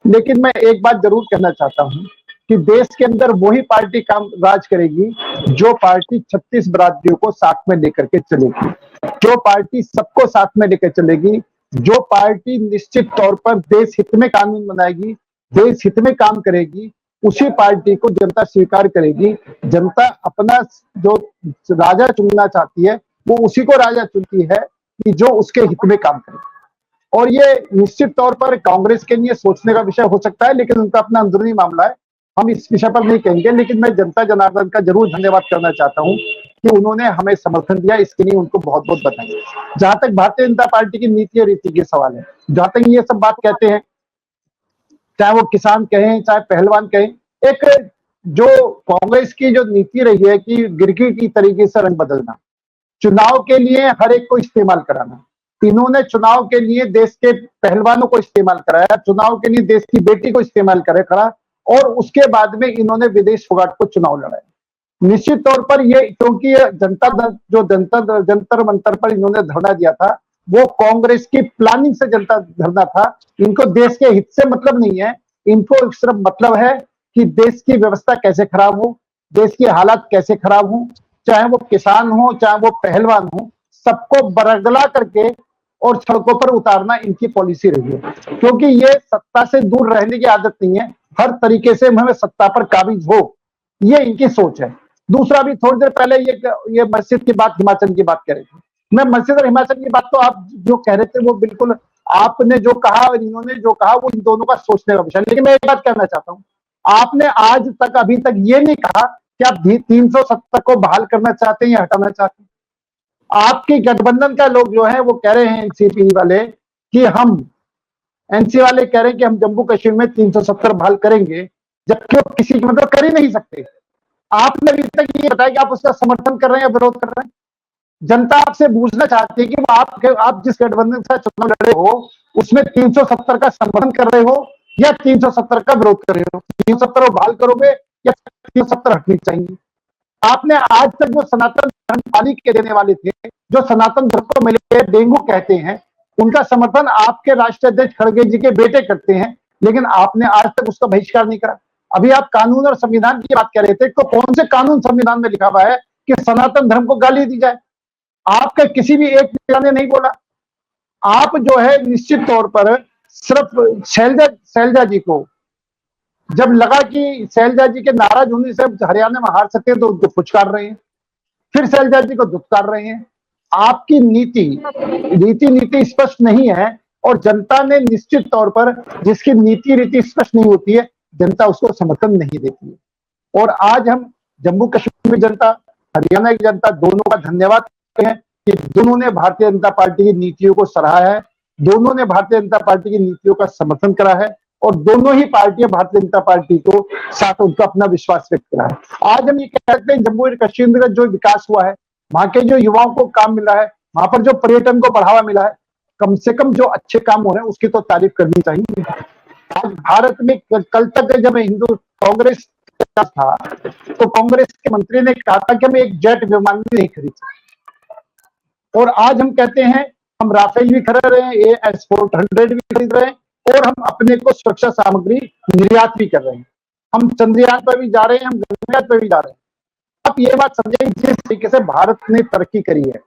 लेकिन मैं एक बात जरूर कहना चाहता हूं कि देश के अंदर वही पार्टी काम राज करेगी जो पार्टी 36 बिरादरियों को साथ में लेकर के चलेगी, जो पार्टी सबको साथ में लेकर चलेगी, जो पार्टी निश्चित तौर पर देश हित में कानून बनाएगी, देश हित में काम करेगी, उसी पार्टी को जनता स्वीकार करेगी। जनता अपना जो राजा चुनना चाहती है, वो उसी को राजा चुनती है कि जो उसके हित में काम करे। और ये निश्चित तौर पर कांग्रेस के लिए सोचने का विषय हो सकता है, लेकिन उनका अपना अंदरूनी मामला है, हम इस विषय पर नहीं कहेंगे। लेकिन मैं जनता जनार्दन का जरूर धन्यवाद करना चाहता हूं कि उन्होंने हमें समर्थन दिया, इसके लिए उनको बहुत बहुत बधाई। जहां तक भारतीय जनता पार्टी की नीति और रीति के सवाल है, जहां तक ये सब बात कहते हैं, चाहे वो किसान कहें चाहे पहलवान कहें, एक जो कांग्रेस की जो नीति रही है कि गिरगिट की तरीके से रंग बदलना, चुनाव के लिए हर एक को इस्तेमाल कराना। इन्होंने चुनाव के लिए देश के पहलवानों को इस्तेमाल कराया, चुनाव के लिए देश की बेटी को इस्तेमाल करा, और उसके बाद में इन्होंने विदेश फुगाट को चुनाव लड़ाया। निश्चित तौर पर ये, क्योंकि जंतर मंतर पर इन्होंने धरना दिया था, वो कांग्रेस की प्लानिंग से जनता धरना था। इनको देश के हित से मतलब नहीं है, इनको सिर्फ मतलब है कि देश की व्यवस्था कैसे खराब हो, देश की हालात कैसे खराब हो, चाहे वो किसान हो चाहे वो पहलवान हो, सबको बरगला करके और सड़कों पर उतारना इनकी पॉलिसी रही है। क्योंकि ये सत्ता से दूर रहने की आदत नहीं है, हर तरीके से हमें सत्ता पर काबिज हो, ये इनकी सोच है। दूसरा, भी थोड़ी देर पहले ये मस्जिद की बात, हिमाचल की बात कर रहे थे। मैं मस्जिद और हिमाचल की बात तो आप जो कह रहे थे वो बिल्कुल, आपने जो कहा और इन्होंने जो कहा वो इन दोनों का सोचने का विषय। लेकिन मैं एक बात कहना चाहता हूं, आपने आज तक अभी तक ये नहीं कहा कि आप 370 को बहाल करना चाहते हैं या हटाना चाहते हैं। आपके गठबंधन का लोग जो है वो कह रहे हैं, एनसीपी वाले, कि हम एनसी वाले कह रहे हैं कि हम जम्मू कश्मीर में 370 बहाल करेंगे, जबकि वो किसी की मतलब कर ही नहीं सकते। आपने अभी तक ये बताया कि आप उसका समर्थन कर रहे हैं या विरोध कर रहे हैं। जनता आपसे पूछना चाहती है कि आप जिस गठबंधन से चुनाव लड़े हो उसमें 370 का समर्थन कर रहे हो या 370 का विरोध कर रहे हो। 370 बहाल करोगे या 370 हटनी चाहिए। आपने आज तक जो सनातन धर्म पानी के देने वाले थे, जो सनातन धर्म को मिले डेंगू कहते हैं, उनका समर्थन आपके राष्ट्रीय अध्यक्ष खड़गे जी के बेटे करते हैं, लेकिन आपने आज तक उसका बहिष्कार नहीं करा। अभी आप कानून और संविधान की बात कर रहे थे, तो कौन से कानून संविधान में लिखा हुआ है कि सनातन धर्म को गाली दी जाए? आपका किसी भी एक नेता ने नहीं बोला। आप जो है निश्चित तौर पर सिर्फ शैलजा जी को जब लगा कि शैलजा जी के नाराज होने से हरियाणा में हार सकते हैं तो उनको फुचकार रहे हैं, फिर शैलजा जी को दुत्कार रहे हैं। आपकी नीति स्पष्ट नहीं है, और जनता ने निश्चित तौर पर, जिसकी नीति रीति स्पष्ट नहीं होती है, जनता उसको समर्थन नहीं देती है। और आज हम जम्मू कश्मीर की जनता, हरियाणा की जनता, दोनों का धन्यवाद करते हैं कि दोनों ने भारतीय जनता पार्टी की नीतियों को सराहा है, दोनों ने भारतीय जनता पार्टी की नीतियों का समर्थन करा है, और दोनों ही पार्टियां भारतीय जनता पार्टी को साथ उनका अपना विश्वास व्यक्त करा है। आज हम ये कहते हैं जम्मू और कश्मीर में जो विकास हुआ है, वहां के जो युवाओं को काम मिला है, वहां पर जो पर्यटन को बढ़ावा मिला है, कम से कम जो अच्छे काम हो रहे हैं उसकी तो तारीफ करनी चाहिए। आज भारत में कल तक जब हिंदू कांग्रेस था तो कांग्रेस के मंत्री ने कहा था कि हम एक जेट विमान भी नहीं खरीद सकते, और आज हम कहते हैं हम राफेल भी खरीद रहे हैं, AS400 भी खरीद रहे हैं, और हम अपने को सुरक्षा सामग्री निर्यात भी कर रहे हैं। हम चंद्रयान पर भी जा रहे हैं, हम गगनयान पर भी जा रहे हैं। आप ये बात समझें, जिस तरीके से भारत ने तरक्की करी है,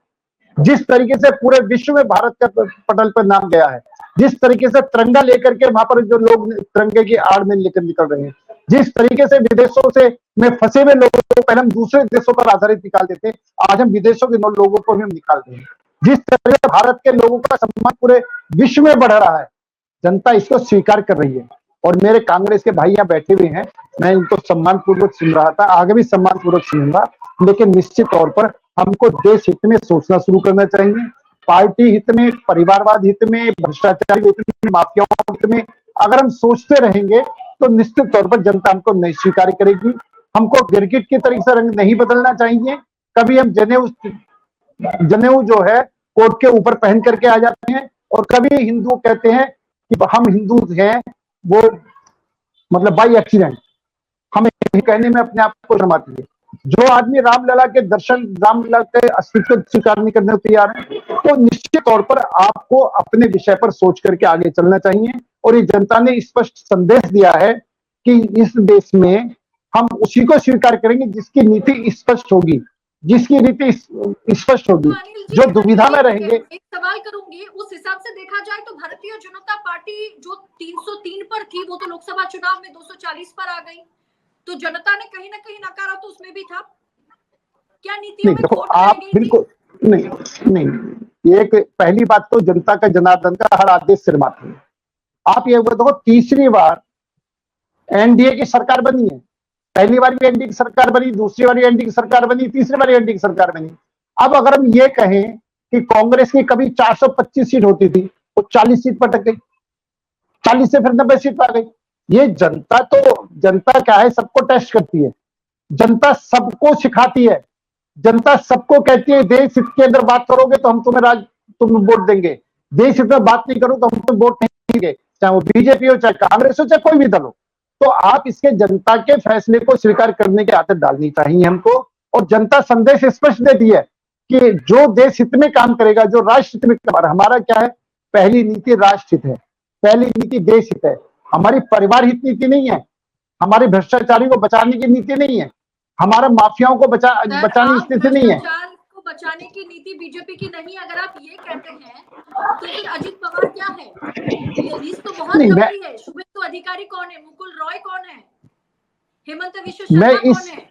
जिस तरीके से पूरे विश्व में भारत का पटल पर नाम गया है, जिस तरीके से तिरंगा लेकर के वहां पर जो लोग तिरंगे की आड़ में लेकर निकल रहे हैं, जिस तरीके से विदेशों से में फंसे हुए लोगों को पहले हम दूसरे देशों पर आधारित निकालते थे, आज हम विदेशों के लोगों को भी हम निकालते हैं। जिस तरह से भारत के लोगों का सम्मान पूरे विश्व में बढ़ रहा है, जनता इसको स्वीकार कर रही है। और मेरे कांग्रेस के भाई यहाँ बैठे हुए हैं, मैं इनको सम्मानपूर्वक सुन रहा था, आगे भी सम्मानपूर्वक सुनूंगा, लेकिन निश्चित तौर पर हमको देश हित में सोचना शुरू करना चाहिए। पार्टी हित में, परिवारवाद हित में, भ्रष्टाचार हित में, माफियाओं हित में अगर हम सोचते रहेंगे तो निश्चित तौर पर जनता हमको नहीं स्वीकार करेगी। हमको गिरगिट की तरीके से रंग नहीं बदलना चाहिए। कभी हम जनेऊ जो है कोट के ऊपर पहन करके आ जाते हैं, और कभी हिंदू कहते हैं कि हम हिंदू हैं, वो मतलब बाई एक्सीडेंट हमें कहने में अपने आप को शर्म आती है। जो आदमी रामलला के दर्शन, रामलला के अस्तित्व को स्वीकार नहीं करने को तैयार है, तो निश्चित तौर पर आपको अपने विषय पर सोच करके आगे चलना चाहिए। और ये जनता ने स्पष्ट संदेश दिया है कि इस देश में हम उसी को स्वीकार करेंगे जिसकी नीति स्पष्ट होगी, जिसकी नीति स्पष्ट होगी। जो दुविधा में रहेंगे, एक सवाल करूंगी, उस हिसाब से देखा जाए तो भारतीय जनता पार्टी जो 303 पर थी वो तो लोकसभा चुनाव में 240 पर आ गई, तो जनता ने कहीं ना कहीं नकारा तो उसमें भी था। क्या नीतियों में देखो खोट आप रह गई थी? नहीं नहीं, एक पहली बात तो जनता का जनार्दन का हर आदेश सिर माथे है। आप ये देखो, तीसरी बार एनडीए की सरकार बनी है। पहली बार भी एनडीए की सरकार बनी, दूसरी बार भी एनडीए की सरकार बनी, तीसरी बार एनडीए की सरकार बनी। अब अगर हम ये कहें कि कांग्रेस की कभी 425 सीट होती थी, वो 40 सीट पर अटक गई, 40 से फिर 90 सीट पर आ गई। ये जनता क्या है, सबको टेस्ट करती है, जनता सबको सिखाती है, जनता सबको कहती है देश हित के अंदर बात करोगे तो हम तुम्हें वोट देंगे, देश हित में बात नहीं करो तो हम तुम्हें वोट नहीं देंगे, चाहे वो बीजेपी हो, चाहे कांग्रेस हो, चाहे कोई भी दल हो। तो आप इसके जनता के फैसले को स्वीकार करने की आदत डालनी चाहिए हमको। और जनता संदेश स्पष्ट देती है कि जो देश हित में काम करेगा, जो राष्ट्र हित में, हमारा क्या है, पहली नीति राष्ट्र हित है, पहली नीति देश हित है, हमारी परिवार हित नीति नहीं है, हमारी भ्रष्टाचारी को बचाने की नीति नहीं है, हमारा माफियाओं को बचाने की स्थिति नहीं है। को बचाने की नीति बीजेपी की नहीं, अगर आप ये कहते हैं तो फिर अजित पवार क्या है? ये लिस्ट तो बहुत लंबी है। शुभेंदु अधिकारी कौन है? मुकुल रॉय कौन है? हेमंत विश्व शर्मा कौन है?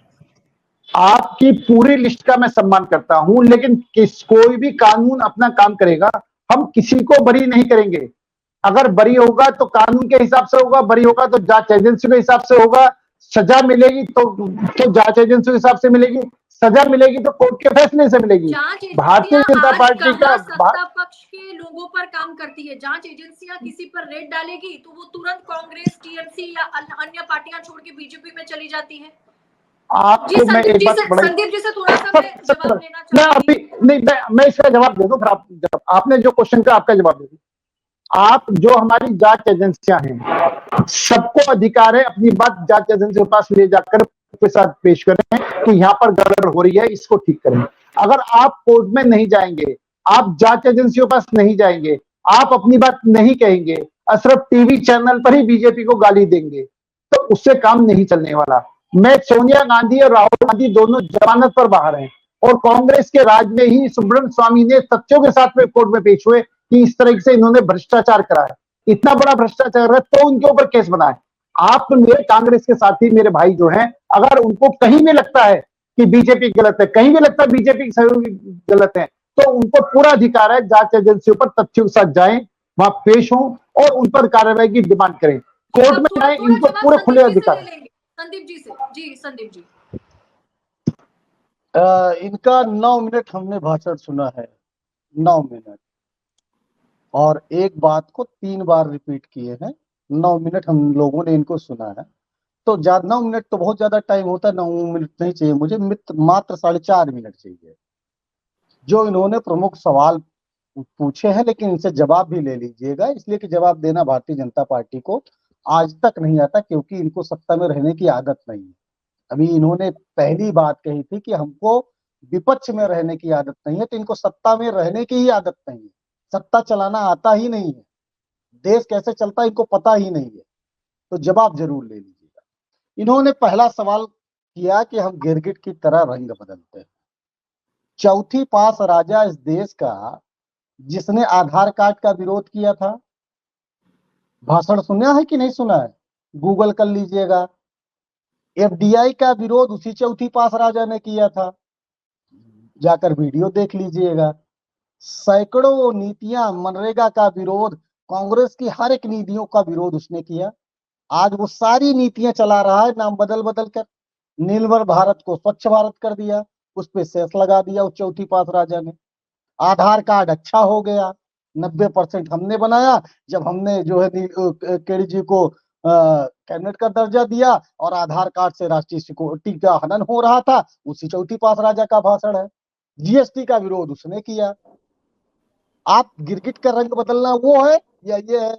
आपकी पूरी लिस्ट का मैं सम्मान करता हूं, लेकिन कोई भी कानून अपना काम करेगा, हम किसी को बरी नहीं करेंगे। अगर बरी होगा तो कानून के हिसाब से होगा, बरी होगा तो जांच एजेंसी के हिसाब से होगा, सजा मिलेगी तो जांच एजेंसी के हिसाब से मिलेगी, सजा मिलेगी तो कोर्ट के फैसले से मिलेगी। भारतीय जनता पार्टी का सत्ता पक्ष के लोगों पर काम करती है। जांच एजेंसियां किसी पर रेड डालेगी तो वो तुरंत कांग्रेस, टीएमसी या अन्य पार्टियां छोड़ के बीजेपी में चली जाती है। आपको मैं एक बात संदीप जी से थोड़ा सा मैं जवाब लेना चाहूंगी। मैं इसका जवाब दे दूं, फिर आपने जो क्वेश्चन का आपका जवाब दे दूं। आप जो हमारी जांच एजेंसियां हैं, सबको अधिकार है अपनी बात जांच एजेंसी के पास ले जाकर के साथ पेश करें कि यहाँ पर गड़बड़ हो रही है, इसको ठीक करें। अगर आप कोर्ट में नहीं जाएंगे, आप जांच एजेंसियों के पास नहीं जाएंगे, आप अपनी बात नहीं कहेंगे, सिर्फ टीवी चैनल पर ही बीजेपी को गाली देंगे, तो उससे काम नहीं चलने वाला। मैं सोनिया गांधी और राहुल गांधी दोनों जमानत पर बाहर हैं, और कांग्रेस के राज में ही सुब्रमण्यम स्वामी ने तथ्यों के साथ में कोर्ट में पेश हुए कि इस तरह से इन्होंने भ्रष्टाचार करा है, इतना बड़ा भ्रष्टाचार है, तो उनके ऊपर केस बनाए। आप मेरे कांग्रेस के साथी, मेरे भाई जो हैं, अगर उनको कहीं भी लगता है कि बीजेपी गलत है, कहीं भी लगता है बीजेपी की सहयोगी गलत है, तो उनको पूरा अधिकार है जांच एजेंसियों पर तथ्यों के साथ जाएं, वहां पेश हों और उन पर कार्रवाई की डिमांड करें, कोर्ट में जाएं, इनको पूरे खुले अधिकार। संदीप जी से, जी संदीप जी, इनका 9 मिनट हमने भाषण सुना है, 9 मिनट, और एक बात को 3 बार रिपीट किए हैं। 9 मिनट हम लोगों ने इनको सुना है, तो 9 मिनट तो बहुत ज्यादा टाइम होता है। 9 मिनट नहीं चाहिए मुझे, मात्र 4.5 मिनट चाहिए। जो इन्होंने प्रमुख सवाल पूछे हैं, लेकिन इनसे जवाब भी ले लीजिएगा, इसलिए कि जवाब देना भारतीय जनता पार्टी को आज तक नहीं आता, क्योंकि इनको सत्ता में रहने की आदत नहीं है। अभी इन्होंने पहली बात कही थी कि हमको विपक्ष में रहने की आदत नहीं है, तो इनको सत्ता में रहने की ही आदत नहीं है, सत्ता चलाना आता ही नहीं है, देश कैसे चलता है इनको पता ही नहीं है। तो जवाब जरूर ले लीजिएगा। इन्होंने पहला सवाल किया कि हम गिरगिट की तरह रंग बदलते हैं। चौथी पास राजा इस देश का जिसने आधार कार्ड का विरोध किया था, भाषण सुना है कि नहीं सुना है? गूगल कर लीजिएगा। एफडीआई का विरोध उसी चौथी पास राजा ने किया था, जाकर वीडियो देख लीजिएगा। सैकड़ों नीतियां, मनरेगा का विरोध, कांग्रेस की हर एक नीतियों का विरोध उसने किया। आज वो सारी नीतियां चला रहा है, नाम बदल बदल कर। निर्मल भारत को स्वच्छ भारत कर दिया, उस पर सेस लगा दिया उस चौथी पास राजा ने। आधार कार्ड अच्छा हो गया, 90% हमने बनाया, जब हमने जो है केडी जी को कैबिनेट का दर्जा दिया और आधार कार्ड से राष्ट्रीय सिक्योरिटी का हनन हो रहा था, उसी चौथी पास राजा का भाषण है। जीएसटी का विरोध उसने किया। आप गिरगिट का रंग बदलना वो है या ये है,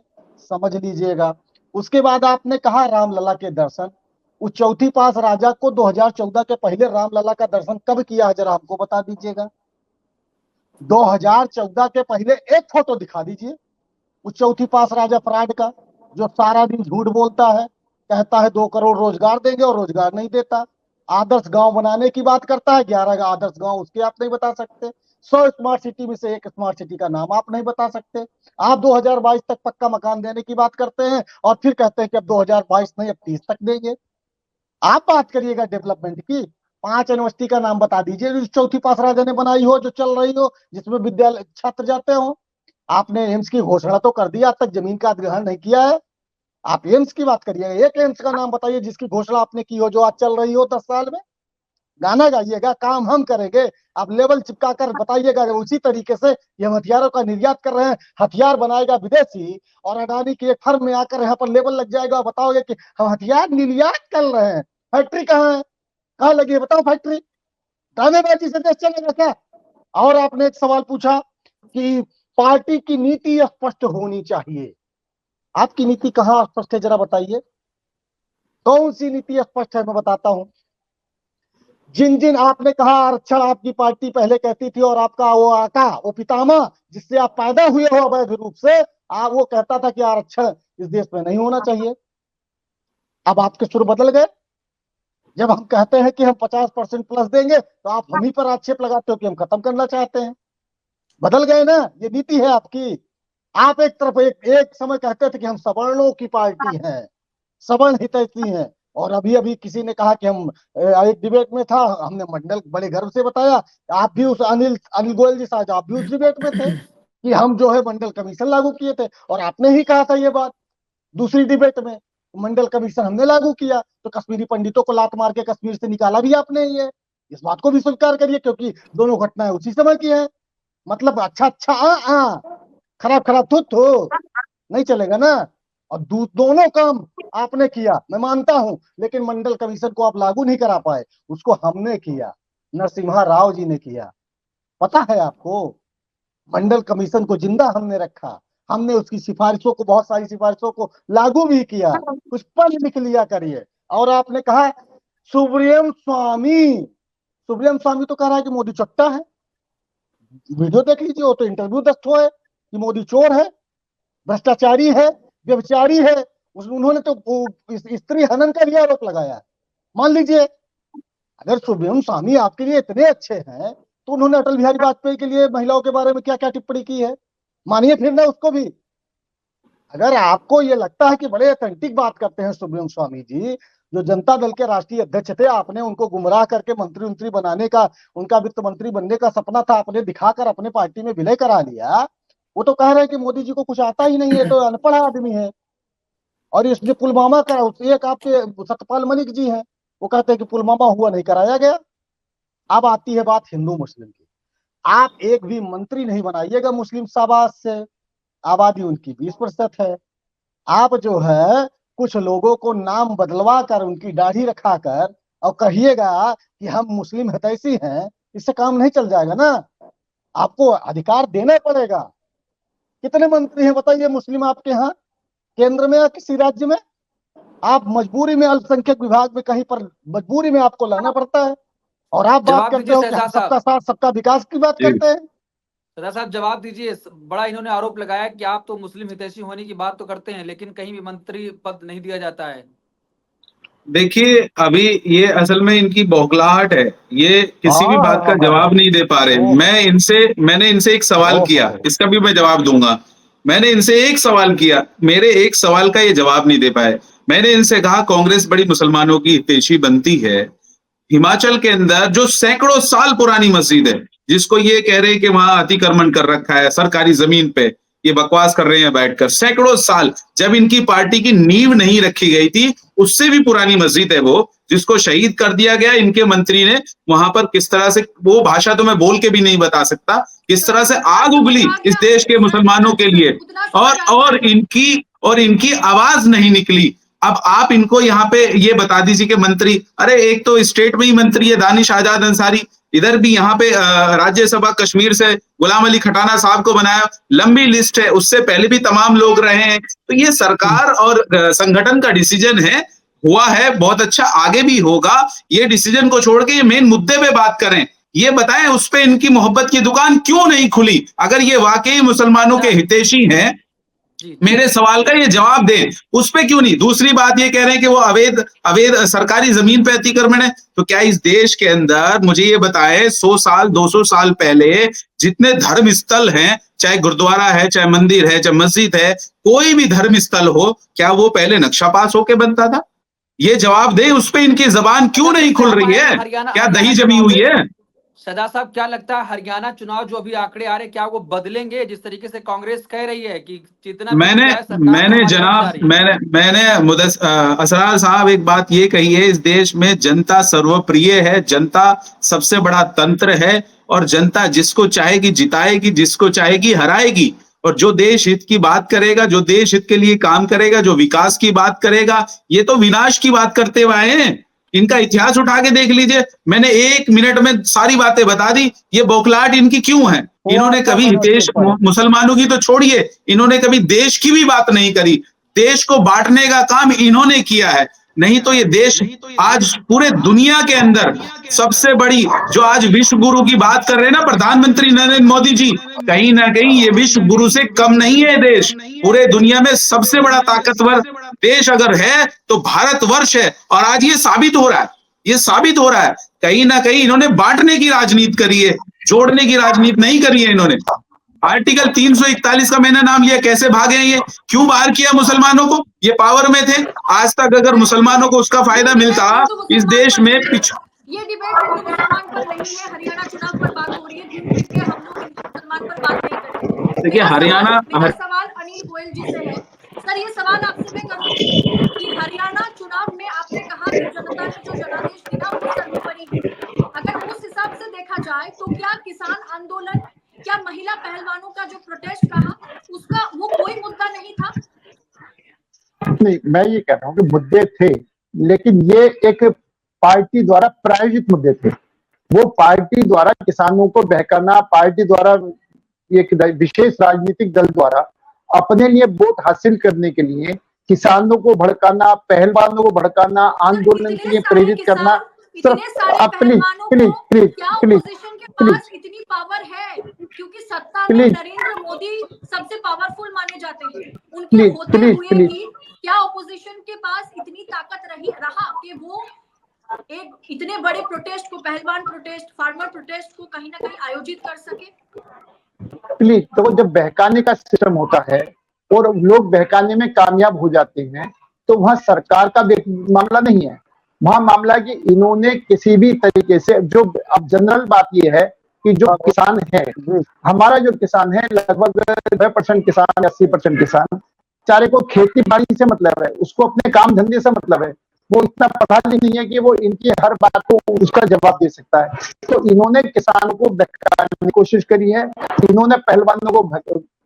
समझ लीजिएगा। उसके बाद आपने कहा रामलला के दर्शन। उस चौथी पास राजा को 2014 के पहले रामलला का दर्शन कब किया है, जरा हमको बता दीजिएगा। 2014 के पहले एक फोटो दिखा दीजिए उस चौथी पास राजा फ्रॉड का, जो सारा दिन झूठ बोलता है, कहता है 2 करोड़ रोजगार देंगे और रोजगार नहीं देता। आदर्श गांव बनाने की बात करता है, 11 आदर्श गांव उसके आप नहीं बता सकते। 100 स्मार्ट सिटी में से एक स्मार्ट सिटी का नाम आप नहीं बता सकते। आप 2022 तक पक्का मकान देने की बात करते हैं और फिर कहते हैं कि अब 2022 नहीं, अब 30 तक देंगे। आप बात करिएगा डेवलपमेंट की, 5 यूनिवर्सिटी का नाम बता दीजिए जो चौथी पास राजा ने बनाई हो, जो चल रही हो, जिसमें विद्यालय छात्र जाते हो। आपने एम्स की घोषणा तो कर दी, आज तक जमीन का अधिग्रहण नहीं किया है। आप एम्स की बात करिए, एक एम्स का नाम बताइए जिसकी घोषणा आपने की हो, जो आज चल रही हो 10 साल में। गाना गाइएगा, काम हम करेंगे, आप लेवल चिपका कर बताइएगा। उसी तरीके से ये हम हथियारों का निर्यात कर रहे हैं, हथियार बनाएगा विदेशी, और अडानी की एक फर्म में आकर यहाँ पर लेवल लग जाएगा, बताओगे कि हम हथियार निर्यात कर रहे हैं। फैक्ट्री कहाँ है, कहाँ लगी है, बताओ फैक्ट्री। ड्रामेबाजी से देश चलेगा क्या? और आपने एक सवाल पूछा कि पार्टी की नीति स्पष्ट होनी चाहिए। आपकी नीति कहाँ स्पष्ट है, जरा बताइए, कौन सी नीति स्पष्ट है? मैं बताता हूं। जिन जिन आपने कहा आरक्षण आपकी पार्टी पहले कहती थी, और आपका वो आका, वो पितामह जिससे आप पैदा हुए हो अवैध रूप से, आप वो कहता था कि आरक्षण इस देश में नहीं होना चाहिए। अब आपके सुर बदल गए। जब हम कहते हैं कि हम 50% प्लस देंगे, तो आप हम ही पर आक्षेप लगाते हो कि हम खत्म करना चाहते हैं। बदल गए ना, ये नीति है आपकी। आप एक तरफ एक समय कहते थे कि हम सवर्णों की पार्टी हैं, सवर्ण हितैषी हैं, और अभी अभी किसी ने कहा कि हम, एक डिबेट में था, हमने मंडल बड़े गर्व से बताया, आप भी उस अनिल गोयल जी साहब, आप भी उस डिबेट में थे कि हम जो है मंडल कमीशन लागू किए थे, और आपने ही कहा था ये बात दूसरी डिबेट में, मंडल कमीशन हमने लागू किया, तो कश्मीरी पंडितों को लात मार के कश्मीर से निकाला भी आपने। ये इस बात को भी स्वीकार करिए, क्योंकि दोनों घटनाएं उसी समय की है। मतलब अच्छा अच्छा खराब खराब थू नहीं चलेगा ना। और दोनों काम आपने किया, मैं मानता हूं, लेकिन मंडल कमीशन को आप लागू नहीं करा पाए, उसको हमने किया, नरसिम्हा राव जी ने किया। पता है आपको, मंडल कमीशन को जिंदा हमने रखा, हमने उसकी सिफारिशों को, बहुत सारी सिफारिशों को लागू भी किया, कुछ पढ़ लिख लिया करिए। और आपने कहा सुब्रमण्यम स्वामी तो कह रहा है कि मोदी चट्टा है। वीडियो देख लीजिए, वो तो इंटरव्यू दस्तो है कि मोदी चोर है, भ्रष्टाचारी है, व्यभिचारी है। उन्होंने तो स्त्री हनन का भी आरोप लगाया है। मान लीजिए, अगर सुब्रमण्यम स्वामी आपके लिए इतने अच्छे हैं, तो उन्होंने अटल बिहारी वाजपेयी के लिए महिलाओं के बारे में क्या क्या टिप्पणी की है, मानिए फिर ना उसको भी। अगर आपको ये लगता है कि बड़े ऑथेंटिक बात करते हैं सुब्रमण्यम स्वामी जी, जो जनता दल के राष्ट्रीय अध्यक्ष थे, आपने उनको गुमराह करके मंत्री बनाने का, उनका वित्त मंत्री बनने का सपना था, आपने दिखाकर अपने पार्टी में विलय करा लिया। वो तो कह रहे हैं कि मोदी जी को कुछ आता ही नहीं है, तो अनपढ़ आदमी है। और इस जो पुलवामा का, एक आपके सतपाल मलिक जी हैं, वो कहते हैं कि पुलवामा हुआ नहीं कराया गया। अब आती है बात हिंदू मुस्लिम की। आप एक भी मंत्री नहीं बनाइएगा मुस्लिम शाबाश से, आबादी उनकी 20% है। आप जो है कुछ लोगों को नाम बदलवा कर, उनकी दाढ़ी रखा कर, और कहिएगा कि हम मुस्लिम हितैषी हैं, इससे काम नहीं चल जाएगा ना। आपको अधिकार देना पड़ेगा। कितने मंत्री हैं बताइए मुस्लिम आपके यहाँ, केंद्र में या किसी राज्य में? आप मजबूरी में अल्पसंख्यक विभाग में कहीं पर मजबूरी में आपको लाना पड़ता है, और आप बात करते हो कि हम सबका साथ सबका विकास की बात करते हैं। सदा साहब जवाब दीजिए। बड़ा इन्होंने आरोप लगाया कि आप तो मुस्लिम हितैषी होने की बात तो करते हैं, लेकिन कहीं भी मंत्री पद नहीं दिया जाता है। देखिए, अभी ये असल में इनकी बौखलाहट है, ये किसी भी बात का जवाब नहीं दे पा रहे। मैंने इनसे एक सवाल किया, इसका भी मैं जवाब दूंगा। मैंने इनसे एक सवाल किया, मेरे एक सवाल का ये जवाब नहीं दे पाए। मैंने इनसे कहा कांग्रेस बड़ी मुसलमानों की हितैषी बनती है। हिमाचल के अंदर जो सैकड़ों साल पुरानी मस्जिद है, जिसको ये कह रहे हैं कि वहां अतिक्रमण कर रखा है सरकारी जमीन पे, ये बकवास कर रहे हैं बैठकर, सैकड़ों साल, जब इनकी पार्टी की नींव नहीं रखी गई थी, उससे भी पुरानी मस्जिद है वो, जिसको शहीद कर दिया गया। इनके मंत्री ने वहां पर किस तरह से, वो भाषा तो मैं बोल के भी नहीं बता सकता, किस तरह से आग उगली इस देश के मुसलमानों के लिए, और इनकी आवाज नहीं निकली। अब आप इनको यहाँ पे ये बता दीजिए कि मंत्री, अरे एक तो स्टेट में ही मंत्री है दानिश आजाद अंसारी, इधर भी यहाँ पे राज्यसभा कश्मीर से गुलाम अली खटाना साहब को बनाया, लंबी लिस्ट है, उससे पहले भी तमाम लोग रहे हैं। तो ये सरकार और संगठन का डिसीजन है, हुआ है बहुत अच्छा, आगे भी होगा। ये डिसीजन को छोड़ के ये मेन मुद्दे पे बात करें, ये बताएं उस पे इनकी मोहब्बत की दुकान क्यों नहीं खुली। अगर ये वाकई मुसलमानों के हितैषी हैं, मेरे सवाल का ये जवाब दें, उस पे क्यों नहीं। दूसरी बात ये कह रहे हैं कि वो अवैध सरकारी जमीन पे अतिक्रमण है, तो क्या इस देश के अंदर, मुझे ये बताएं, 100 साल 200 साल पहले जितने धर्म स्थल हैं, चाहे गुरुद्वारा है, चाहे मंदिर है, चाहे मस्जिद है, कोई भी धर्म स्थल हो, क्या वो पहले नक्शा पास होके बनता था? ये जवाब दे, उस पे इनकी जबान क्यों नहीं खुल रही है? क्या दही जमी हुई है? सदा साहब, क्या लगता है हरियाणा चुनाव जो अभी आंकड़े आ रहे, क्या वो बदलेंगे? जिस तरीके से कांग्रेस कह रही है कि जितना भी मैंने सरकार तो मैंने हमारे पक्ष जा जनाब रही है। मैंने असरार साहब एक बात ये कही है, इस देश में जनता सर्वप्रिय है, जनता सबसे बड़ा तंत्र है, और जनता जिसको चाहेगी जिताएगी, जिसको चाहेगी हराएगी। और जो देश हित की बात करेगा, जो देश हित के लिए काम करेगा, जो विकास की बात करेगा, ये तो विनाश की बात करते हुए आए हैं। इनका इतिहास उठा के देख लीजिए, मैंने 1 मिनट में सारी बातें बता दी। ये बौखलाहट इनकी क्यों है? इन्होंने कभी हितेश मुसलमानों की तो छोड़िए, इन्होंने कभी देश की भी बात नहीं करी। देश को बांटने का काम इन्होंने किया है, नहीं तो ये देश आज पूरे दुनिया के अंदर सबसे बड़ी, जो आज विश्व गुरु की बात कर रहे हैं ना प्रधानमंत्री नरेंद्र मोदी जी, कहीं ना कहीं ये विश्व गुरु से कम नहीं है। देश पूरे दुनिया में सबसे बड़ा ताकतवर देश अगर है तो भारतवर्ष है। और आज ये साबित हो रहा है, ये साबित हो रहा है। कहीं ना कहीं इन्होंने बांटने की राजनीति करी है, जोड़ने की राजनीति नहीं करी है इन्होंने। आर्टिकल 341 का मैंने नाम लिया, कैसे भागे ये? क्यों बाहर किया मुसलमानों को? ये पावर में थे। आज तक अगर मुसलमानों को उसका फायदा मिलता इस देश में ये डिबेट हिंदू मुसलमान पर नहीं है, हरियाणा चुनाव पर बात हो रही है। घूम फिर के हम लोग हिंदू मुसलमान पर बात नहीं करेंगे। देखिए मेरा सवाल अनिल गोयल जी से है। सर, ये सवाल आपसे मैं करूंगी कि हरियाणा चुनाव में आपने कहा कि जनता ने जो जनादेश दिया वो सर्वोपरि है। अगर उस हिसाब से देखा जाए तो क्या किसान आंदोलन, क्या महिला पहलवानों का जो प्रोटेस्ट रहा, उसका वो कोई मुद्दा नहीं था? नहीं, मैं ये कह रहा हूँ कि मुद्दे थे, लेकिन ये एक पार्टी द्वारा प्रायोजित मुद्दे थे। वो पार्टी द्वारा किसानों को बहकाना, पार्टी द्वारा एक विशेष राजनीतिक दल द्वारा अपने लिए वोट हासिल करने के लिए किसानों को भड़काना, पहलवानों को भड़काना, आंदोलन के लिए प्रेरित करना। ऑपोजिशन के पास इतनी पावर है क्योंकि सत्ता में नरेंद्र मोदी सबसे पावरफुल माने जाते हैं। उनके होते हुए भी क्या ऑपोजिशन के पास इतनी ताकत रहा कि वो एक इतने बड़े प्रोटेस्ट को, पहलवान प्रोटेस्ट, फार्मर प्रोटेस्ट को कहीं ना कहीं आयोजित कर सके? प्लीज, तो जब बहकाने का सिस्टम होता है और लोग बहकाने में कामयाब हो जाते हैं तो वहां सरकार का मामला नहीं है, वहां मामला है कि इन्होंने किसी भी तरीके से, जो अब जनरल बात ये है कि जो किसान है, हमारा जो किसान है लगभग 90% किसान, 80% किसान, चारे को खेती बाड़ी से मतलब है, उसको अपने काम धंधे से मतलब है। वो इतना पढ़ा नहीं है कि वो इनकी हर बात को उसका जवाब दे सकता है। तो इन्होंने किसानों को बहकाने की कोशिश करी है, इन्होंने पहलवानों को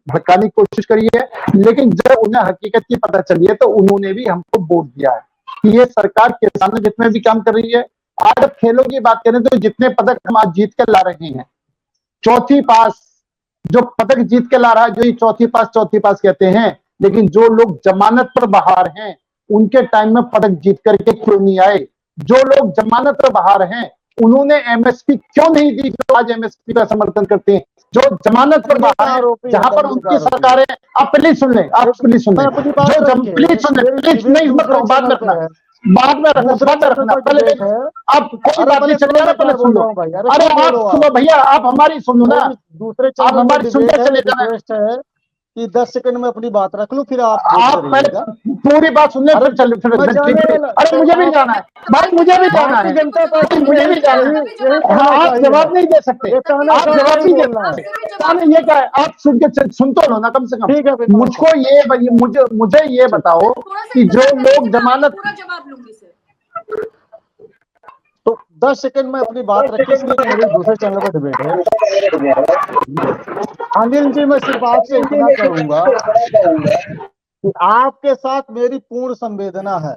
भड़काने की कोशिश करी है, लेकिन जब उन्हें हकीकत की पता चली है तो उन्होंने भी हमको वोट दिया है कि ये सरकार किसानों जितने भी काम कर रही है। आज खेलों की बात करें तो जितने पदक हम आज जीत के ला रहे हैं, चौथी पास जो पदक जीत के ला रहा है, जो ये चौथी पास कहते हैं, लेकिन जो लोग जमानत पर बाहर हैं उनके टाइम में पदक जीत करके क्यों नहीं आए? जो लोग जमानत पर बाहर हैं उन्होंने एमएसपी क्यों नहीं दी, जो आज एमएसपी का समर्थन करते हैं? जो जमानत पर बाहर है, जहां पर उनकी सरकारें, आप प्लीज सुन लें, आप प्लीज सुन लें, प्लीज सुन लें, प्लीज नहीं, मतलब बाद में रखना, बाद में रखना, पहले आप कोई बात नहीं चलेगा, पहले सुन लो। अरे आप सुनो भैया, आप हमारी सुन लो ना, दूसरे आप हमारी सुनते चले जाना कि 10 सेकंड में अपनी बात रख लूं, फिर आप पहले पूरी बात सुन ले, फिर चल। अरे मुझे भी जाना है भाई, मुझे भी जाना है, मुझे भी जाना है। आप जवाब नहीं दे सकते, आप जवाब नहीं देना। ये क्या है, आप सुन तो लो ना कम से कम। ठीक है, मुझको ये मुझे ये बताओ कि जो लोग जमानत, जवाब लूंगी सर, तो 10 सेकंड में अपनी बात रखी, इसलिए मेरे दूसरे चैनल पर डिबेट है। अनिल जी, मैं सिर्फ आपसे इतना करूंगा कि आपके साथ मेरी पूर्ण संवेदना है।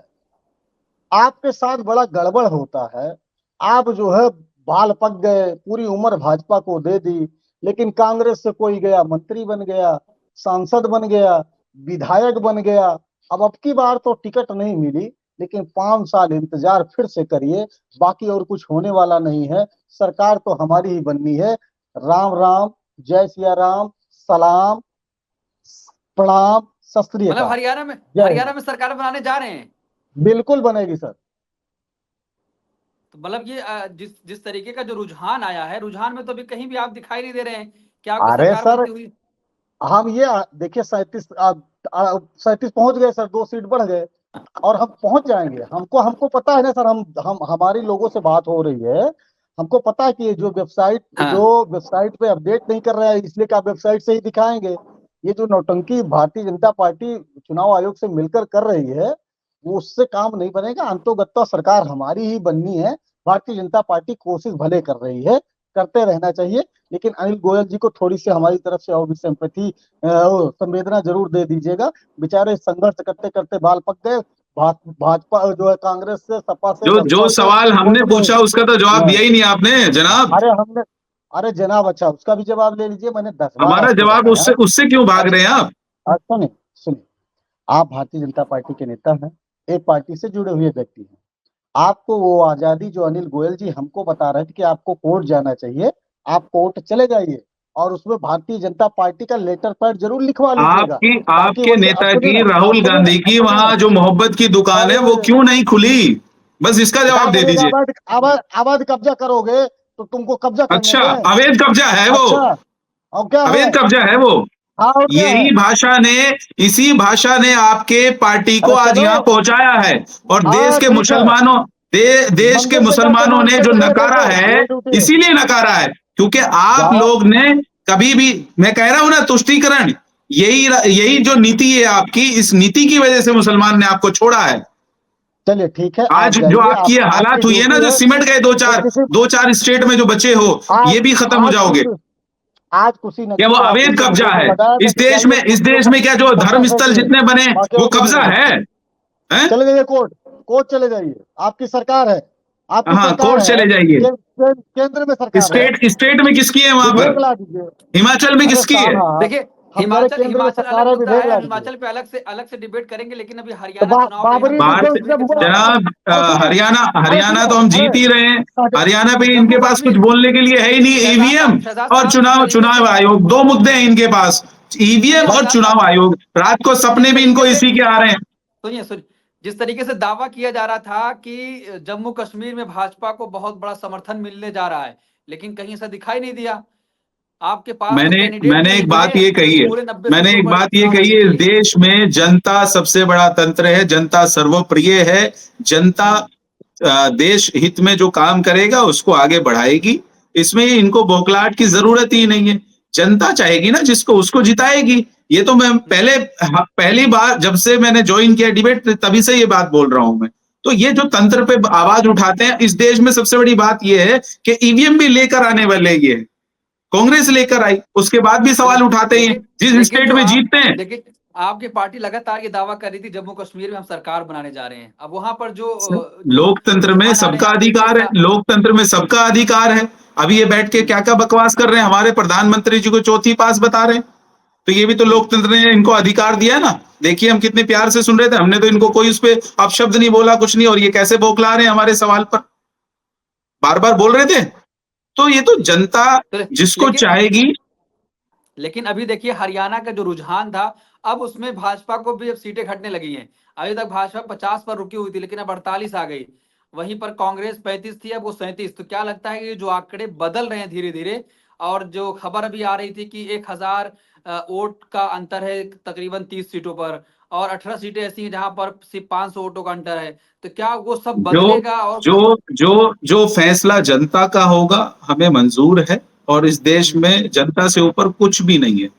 आपके साथ बड़ा गड़बड़ होता है, आप जो है बाल पक गए, पूरी उम्र भाजपा को दे दी, लेकिन कांग्रेस से कोई गया मंत्री बन गया, सांसद बन गया, विधायक बन गया। अब की बार तो टिकट नहीं मिली, लेकिन 5 साल इंतजार फिर से करिए, बाकी और कुछ होने वाला नहीं है। सरकार तो हमारी ही बननी है। राम राम, जय सिया राम, सलाम, प्रणाम, सत श्री अकाल। मतलब हरियाणा में सरकार बनाने जा रहे हैं? बिल्कुल बनेगी सर। तो मतलब ये जिस तरीके का जो रुझान आया है, रुझान में तो अभी कहीं भी आप दिखाई नहीं दे रहे हैं। क्या अरे सर, हम ये देखिए 37 पहुंच गए सर, 2 सीट बढ़ गए, और हम पहुंच जाएंगे। हमको हमको पता है ना सर, हम हमारी लोगों से बात हो रही है, हमको पता है कि ये जो वेबसाइट पे अपडेट नहीं कर रहा है, इसलिए कि आप वेबसाइट से ही दिखाएंगे। ये जो नौटंकी भारतीय जनता पार्टी चुनाव आयोग से मिलकर कर रही है, वो उससे काम नहीं बनेगा। अंतोगत्वा सरकार हमारी ही बननी है। भारतीय जनता पार्टी कोशिश भले कर रही है, करते रहना चाहिए, लेकिन अनिल गोयल जी को थोड़ी सी हमारी तरफ से और भी सिंपैथी संवेदना जरूर दे दीजिएगा। बेचारे संघर्ष करते करते बाल पक गए। भाजपा जो है, कांग्रेस से, सपा से, जो बसपा से, सवाल हमने कोर्ट में। पूछा उसका तो जवाब दिया ही नहीं आपने जनाब। अरे जनाब, अच्छा उसका भी जवाब ले लीजिए। मैंने 10 बार हमारा आपको जवाब बताया। उससे क्यों भाग रहे हैं आप? सुनिए सुनिए, आप भारतीय जनता पार्टी के नेता हैं, एक पार्टी से जुड़े हुए व्यक्ति हैं। आपको वो आजादी जो अनिल गोयल जी हमको बता रहे थे कि आपको कोर्ट जाना चाहिए, आप कोर्ट चले जाइए और उसमें भारतीय जनता पार्टी का लेटर पैड जरूर लिखवा लीजिएगा। आपकी ताकि आपके वो जो नेता की राहुल गांधी की वहां जो मोहब्बत की दुकान है वो क्यों नहीं खुली? बस इसका जवाब दे दीजिए। अवैध कब्जा करोगे तो तुमको कब्जा करने अच्छा, दें। अवैध कब्जा है वो? अच्छा, और क्या है? अवैध कब्जा है वो? हाँ, और क्या है? इसी भाषा ने आपके पार्टी को अरे आज चलो, यहाँ पहुंचाया है। और देश के ठीक है। मुसलमानों देश के मंदिर पे जाके मुसलमानों ने नमाज जो पढ़ के नकारा देखो, है, ये ड्यूटी है। इसीलिए नकारा है क्योंकि आप जाओ। लोग ने कभी भी, मैं कह रहा हूं ना, तुष्टीकरण, यही जो नीति है आपकी, इस नीति की वजह से मुसलमान ने आपको छोड़ा है। चलिए ठीक है, आप आज जो जाइए। आपकी ये हालात आपकी हुई है ना, ड्यूटी जो है। सिमट गए तो किसी दो चार स्टेट में जो बचे हो, आज ये भी खत्म हो आज जाओगे। आज कुशीनगर क्या वो में आप अवैध उनको कब्जा है? लगाया था इस कि देश जाइए में क्या जो कब्जा धर्म स्थल करके, जितने बने बाकी वो और कब्जा चले है? हैं? चले जाइए कोर्ट चले जाइए। आपकी सरकार है, आपकी हाँ, सरकार कोर्ट है, चले जाइए। केंद्र में सरकार है। स्टेट में किसकी है वहां पर? विधेयक ला दीजिए। हिमाचल में अरे किसकी है? साहब, देखिए, हमारे हिमाचल केंद्र में हिमाचल सरकार अलग है, मुद्दा विधेयक है, ला हम दीजिए। हिमाचल पे अलग से डिबेट करेंगे, लेकिन अभी तो हरियाणा चुनाव पे बाबरी हम बात मस्जिद करने जब के हुआ, चुनाव जनाब, अरे हरियाणा सुनो, तो हम अरे जीत ही रहे हैं। हरियाणा पे इनके जम्मू पास कुछ कश्मीर, बोलने के लिए है ही नहीं। ईवीएम शहजाद और साहब, जिस तरीके चुनाव से आयोग, दो मुद्दे हैं इनके पास, ईवीएम और शहजाद चुनाव साहब, आयोग। रात को सपने जिस भी इनको तरीके से इसी के आ रहे हैं। सुनिए, जिस तरीके से दावा किया जा रहा था कि जम्मू कश्मीर में भाजपा को बहुत बड़ा समर्थन मिलने जा रहा है, लेकिन कहीं ऐसा दिखाई नहीं दिया। आपके पास तो कैंडिडेट मैंने नहीं एक बने बात ये जो कही है, पूरे 90 सीटों पर चुनाव इस लड़ने के लिए। देश में जनता सबसे बड़ा तंत्र है, जनता सर्वप्रिय है। जनता देश हित में जो काम करेगा उसको आगे बढ़ाएगी। इसमें इनको बौखलाहट की जरूरत ही नहीं है। जनता चाहेगी ना जिसको, उसको जिताएगी। ये तो मैं पहली बार जब से मैंने ज्वाइन किया डिबेट, तभी से ये बात बोल रहा हूं मैं। तो ये जो तंत्र पे आवाज उठाते हैं, इस देश में सबसे बड़ी बात ये है कि ईवीएम भी लेकर आने वाले ये कांग्रेस लेकर आई, उसके बाद भी सवाल उठाते हैं जिस स्टेट में जीतते हैं। लेकिन आपकी पार्टी लगातार ये दावा कर रही थी जम्मू कश्मीर में हम सरकार बनाने जा रहे हैं। अब वहां पर जो लोकतंत्र में रुझान आ रहे सबका हैं, आप देखिए अधिकार है, लोकतंत्र में सबका अधिकार है। अभी ये बैठ के क्या क्या बकवास कर रहे हैं, हमारे प्रधानमंत्री जी को चौथी पास बता रहे हैं। तो ये भी तो लोकतंत्र ने इनको अधिकार दिया ना। देखिए हम कितने प्यार से सुन रहे थे, हमने तो इनको कोई उस पर अपशब्द नहीं बोला, कुछ नहीं, और ये कैसे बौखला रहे हैं हमारे सवाल पर, बार बार बोल रहे थे। तो ये तो जनता जिसको चाहेगी। लेकिन अभी देखिए हरियाणा का जो रुझान था, अब उसमें भाजपा को भी अब सीटें घटने लगी हैं। अभी तक भाजपा 50 पर रुकी हुई थी, लेकिन अब 48 आ गई। वहीं पर कांग्रेस 35 थी, अब वो 37। तो क्या लगता है कि जो आंकड़े बदल रहे हैं धीरे धीरे, और जो खबर अभी आ रही थी कि 1000 वोट का अंतर है तकरीबन 30 सीटों पर, और 18 सीटें ऐसी हैं जहां पर सिर्फ 500 वोटों का अंतर है। तो क्या वो सब बदलेगा? और जो फैसला जनता का होगा हमें मंजूर है, और इस देश में जनता से ऊपर कुछ भी नहीं है।